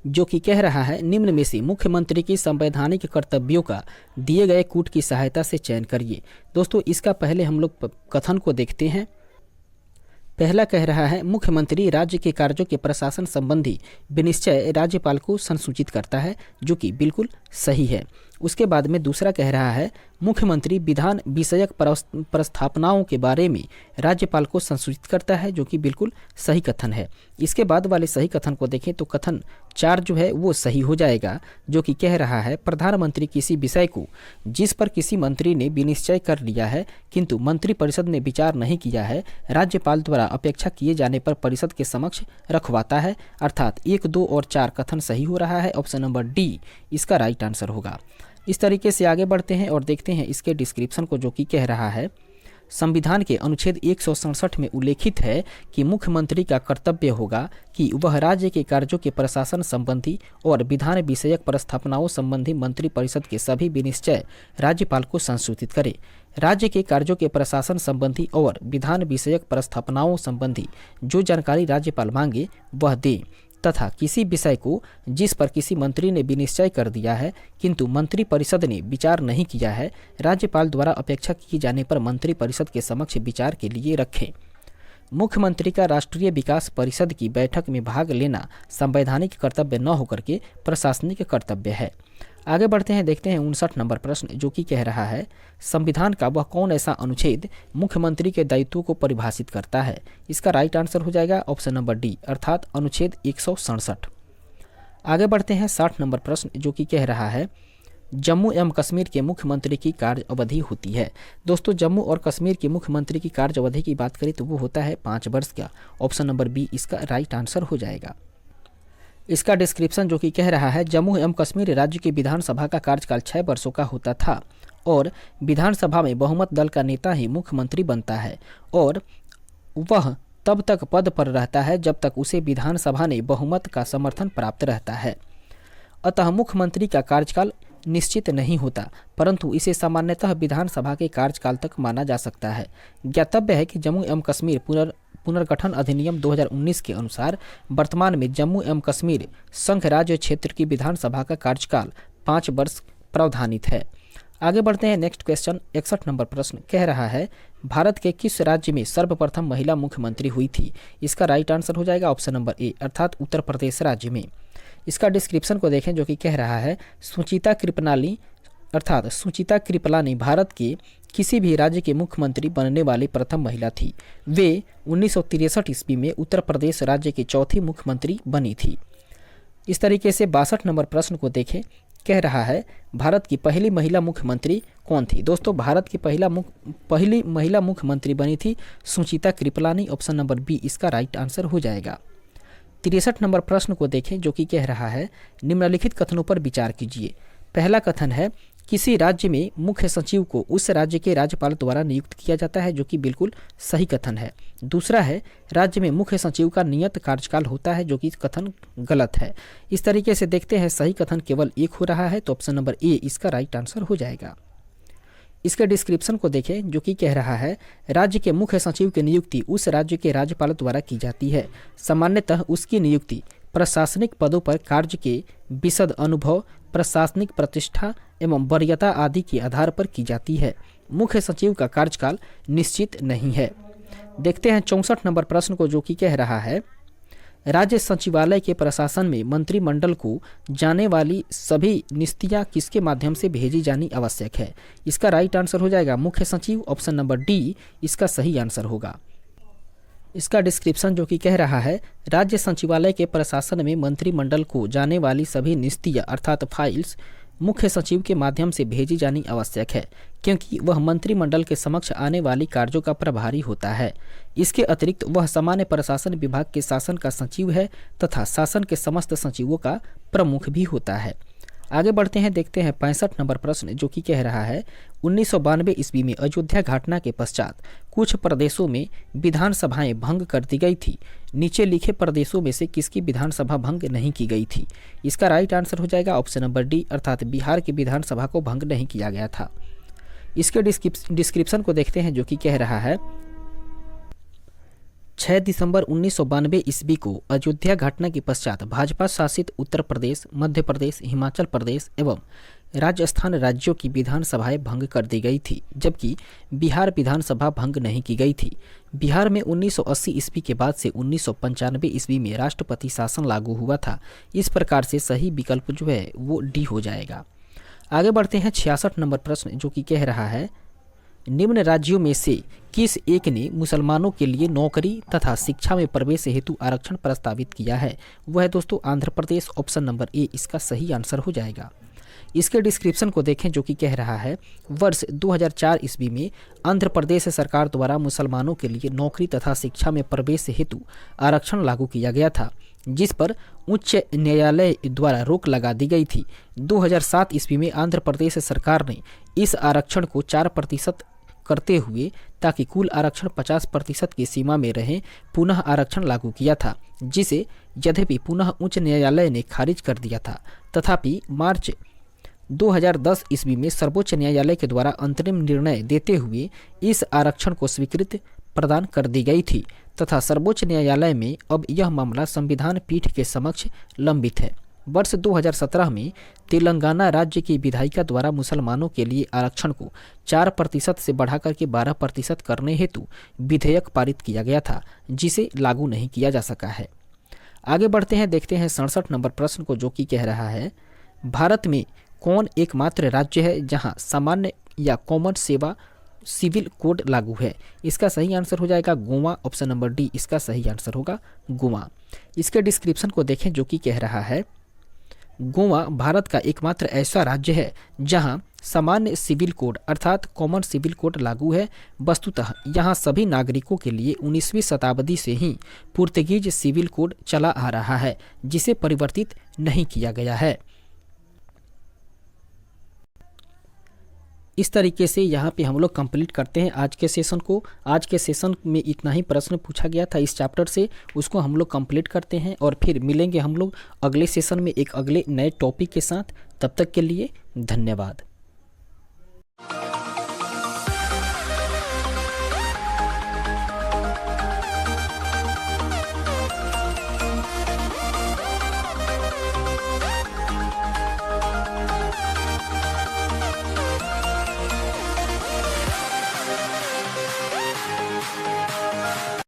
जो कि कह रहा है निम्न में से मुख्यमंत्री की संवैधानिक कर्तव्यों का दिए गए कूट की सहायता से चयन करिए। दोस्तों इसका पहले हम लोग कथन को देखते हैं। पहला कह रहा है मुख्यमंत्री राज्य के कार्यों के प्रशासन संबंधी विनिश्चय राज्यपाल को संसूचित करता है, जो कि बिल्कुल सही है। उसके बाद में दूसरा कह रहा है मुख्यमंत्री विधान विषयक प्रस्तावनाओं के बारे में राज्यपाल को संसूचित करता है, जो कि बिल्कुल सही कथन है। इसके बाद वाले सही कथन को देखें तो कथन 4 जो है वो सही हो जाएगा, जो कि कह रहा है प्रधानमंत्री किसी विषय को जिस पर किसी मंत्री ने विनिश्चय कर लिया है किंतु मंत्रिपरिषद ने विचार नहीं किया है, राज्यपाल द्वारा अपेक्षा किए जाने पर परिषद के समक्ष रखवाता है। अर्थात 1, 2 और 4 कथन सही हो रहा है। ऑप्शन नंबर डी इसका राइट आंसर होगा। इस तरीके से आगे बढ़ते हैं और देखते हैं इसके डिस्क्रिप्शन को, जो कि कह रहा है संविधान के अनुच्छेद 167 में उल्लेखित है कि मुख्यमंत्री का कर्तव्य होगा कि वह राज्य के कार्यों के प्रशासन संबंधी और विधान विषयक प्रस्तावनाओं संबंधी मंत्रिपरिषद के सभी विनिश्चय राज्यपाल को संसूचित करे। राज्य के कार्यों के प्रशासन संबंधी और विधान विषयक प्रस्तावनाओं संबंधी जो जानकारी राज्यपाल मांगे वह दे तथा किसी विषय को जिस पर किसी मंत्री ने विनिश्चय कर दिया है किंतु मंत्रिपरिषद ने विचार नहीं किया है, राज्यपाल द्वारा अपेक्षा की जाने पर मंत्रिपरिषद के समक्ष विचार के लिए रखें। मुख्यमंत्री का राष्ट्रीय विकास परिषद की बैठक में भाग लेना संवैधानिक कर्तव्य न होकर के प्रशासनिक कर्तव्य है। आगे बढ़ते हैं, देखते हैं 59 नंबर प्रश्न, जो कि कह रहा है संविधान का वह कौन ऐसा अनुच्छेद मुख्यमंत्री के दायित्वों को परिभाषित करता है। इसका राइट आंसर हो जाएगा ऑप्शन नंबर डी अर्थात अनुच्छेद 167। आगे बढ़ते हैं 60 नंबर प्रश्न, जो कि कह रहा है जम्मू एवं कश्मीर के मुख्यमंत्री की कार्य अवधि होती है। दोस्तों जम्मू और कश्मीर के मुख्यमंत्री की कार्य अवधि की बात करें तो वो होता है 5 वर्ष का। ऑप्शन नंबर बी इसका राइट आंसर हो जाएगा। इसका डिस्क्रिप्शन जो कि कह रहा है जम्मू एवं कश्मीर राज्य की विधानसभा का कार्यकाल 6 वर्षों का होता था और विधानसभा में बहुमत दल का नेता ही मुख्यमंत्री बनता है और वह तब तक पद पर रहता है जब तक उसे विधानसभा ने बहुमत का समर्थन प्राप्त रहता है। अतः मुख्यमंत्री का कार्यकाल निश्चित नहीं होता, परंतु इसे सामान्यतः विधानसभा के कार्यकाल तक माना जा सकता है। ज्ञातव्य है कि जम्मू एवं कश्मीर पुनर्गठन अधिनियम 2019 के अनुसार वर्तमान में जम्मू एवं कश्मीर संघ राज्य क्षेत्र की विधानसभा का कार्यकाल 5 वर्ष प्रावधानित है। आगे बढ़ते हैं नेक्स्ट क्वेश्चन 61 नंबर प्रश्न कह रहा है भारत के किस राज्य में सर्वप्रथम महिला मुख्यमंत्री हुई थी। इसका राइट आंसर हो जाएगा ऑप्शन नंबर ए अर्थात उत्तर प्रदेश राज्य में। इसका डिस्क्रिप्शन को देखें जो कि कह रहा है सुचिता कृपलानी अर्थात सुचिता कृपलानी भारत के किसी भी राज्य के मुख्यमंत्री बनने वाली प्रथम महिला थी। वे 1963 ईस्वी में उत्तर प्रदेश राज्य की चौथी मुख्यमंत्री बनी थी। इस तरीके से 62 नंबर प्रश्न को देखें, कह रहा है भारत की पहली महिला मुख्यमंत्री कौन थी। दोस्तों भारत की पहली महिला मुख्यमंत्री बनी थी सुचिता कृपलानी। ऑप्शन नंबर बी इसका राइट आंसर हो जाएगा। 63 नंबर प्रश्न को देखें जो कि कह रहा है निम्नलिखित कथनों पर विचार कीजिए। पहला कथन है किसी राज्य में मुख्य सचिव को उस राज्य के राज्यपाल द्वारा नियुक्त किया जाता है, जो कि बिल्कुल सही कथन है। दूसरा है राज्य में मुख्य सचिव का नियत कार्यकाल होता है, जो कि कथन गलत है। इस तरीके से देखते हैं सही कथन केवल एक हो रहा है, तो ऑप्शन नंबर ए इसका राइट आंसर हो जाएगा। इसके डिस्क्रिप्शन को देखें जो कि कह रहा है राज्य के मुख्य सचिव की नियुक्ति उस राज्य के राज्यपाल द्वारा की जाती है। सामान्यतः उसकी नियुक्ति प्रशासनिक पदों पर कार्य के विशद अनुभव, प्रशासनिक प्रतिष्ठा एवं वरीयता आदि के आधार पर की जाती है। मुख्य सचिव का कार्यकाल निश्चित नहीं है। देखते हैं 64 नंबर प्रश्न को जो कि कह रहा है राज्य सचिवालय के प्रशासन में मंत्रिमंडल को जाने वाली सभी नियुक्तियां किसके माध्यम से भेजी जानी आवश्यक है। इसका राइट आंसर हो जाएगा मुख्य सचिव। ऑप्शन नंबर डी इसका सही आंसर होगा। इसका डिस्क्रिप्शन जो कि कह रहा है राज्य सचिवालय के प्रशासन में मंत्रिमंडल को जाने वाली सभी नियुक्तियां अर्थात फाइल्स मुख्य सचिव के माध्यम से भेजी जानी आवश्यक है, क्योंकि वह मंत्रिमंडल के समक्ष आने वाली कार्यों का प्रभारी होता है। इसके अतिरिक्त वह सामान्य प्रशासन विभाग के शासन का सचिव है तथा शासन के समस्त सचिवों का प्रमुख भी होता है। आगे बढ़ते हैं, देखते हैं 65 नंबर प्रश्न जो कि कह रहा है 1992 ईस्वी में अयोध्या घटना के पश्चात कुछ प्रदेशों में विधानसभाएं भंग कर दी गई थी। नीचे लिखे प्रदेशों में से किसकी विधानसभा भंग नहीं की गई थी। इसका राइट आंसर हो जाएगा ऑप्शन नंबर डी अर्थात बिहार की विधानसभा को भंग नहीं किया गया था। इसके डिस्क्रिप्शन को देखते हैं जो कि कह रहा है 6 दिसंबर 1992 ईस्वी को अयोध्या घटना के पश्चात भाजपा शासित उत्तर प्रदेश, मध्य प्रदेश, हिमाचल प्रदेश एवं राजस्थान राज्यों की विधानसभाएं भंग कर दी गई थी, जबकि बिहार विधानसभा भंग नहीं की गई थी। बिहार में 1980 ईस्वी के बाद से 1995 ईस्वी में राष्ट्रपति शासन लागू हुआ था। इस प्रकार से सही विकल्प जो है वो डी हो जाएगा। आगे बढ़ते हैं 66 नंबर प्रश्न, जो कि कह रहा है निम्न राज्यों में से किस एक ने मुसलमानों के लिए नौकरी तथा शिक्षा में प्रवेश हेतु आरक्षण प्रस्तावित किया है? वह है दोस्तों Andhra Pradesh. Option number A इसका सही आंसर हो जाएगा। इसके डिस्क्रिप्शन को देखें, जो कि कह रहा है वर्ष 2004 ईस्वी में आंध्र प्रदेश सरकार द्वारा मुसलमानों के लिए नौकरी तथा शिक्षा में प्रवेश हेतु आरक्षण लागू किया गया था, जिस पर उच्च न्यायालय द्वारा रोक लगा दी गई थी। 2007 ईस्वी में आंध्र प्रदेश सरकार ने इस आरक्षण को 4% करते हुए, ताकि कुल आरक्षण 50% की सीमा में रहे, पुनः आरक्षण लागू किया था, जिसे यद्यपि पुनः उच्च न्यायालय ने खारिज कर दिया था। तथापि मार्च 2010 ईस्वी में सर्वोच्च न्यायालय के द्वारा अंतरिम निर्णय देते हुए इस आरक्षण को स्वीकृति प्रदान कर दी गई थी तथा सर्वोच्च न्यायालय में अब यह मामला संविधान पीठ के समक्ष लंबित है। वर्ष 2017 में तेलंगाना राज्य की विधायिका द्वारा मुसलमानों के लिए आरक्षण को 4% से बढ़ाकर के 12% करने हेतु विधेयक पारित किया गया था, जिसे लागू नहीं किया जा सका है। आगे बढ़ते हैं, देखते हैं 67 नंबर प्रश्न को, जो कि कह रहा है भारत में कौन एकमात्र राज्य है जहां सामान्य या कॉमन सेवा सिविल कोड लागू है? इसका सही आंसर हो जाएगा गोवा। ऑप्शन नंबर डी इसका सही आंसर होगा गोवा। इसके डिस्क्रिप्शन को देखें, जो कि कह रहा है गोवा भारत का एकमात्र ऐसा राज्य है जहां सामान्य सिविल कोड अर्थात कॉमन सिविल कोड लागू है। वस्तुतः यहां सभी नागरिकों के लिए 19वीं शताब्दी से ही पुर्तगीज सिविल कोड चला आ रहा है, जिसे परिवर्तित नहीं किया गया है। इस तरीके से यहाँ पे हम लोग कंप्लीट करते हैं आज के सेशन को। आज के सेशन में इतना ही प्रश्न पूछा गया था इस चैप्टर से, उसको हम लोग कंप्लीट करते हैं और फिर मिलेंगे हम लोग अगले सेशन में एक अगले नए टॉपिक के साथ। तब तक के लिए धन्यवाद।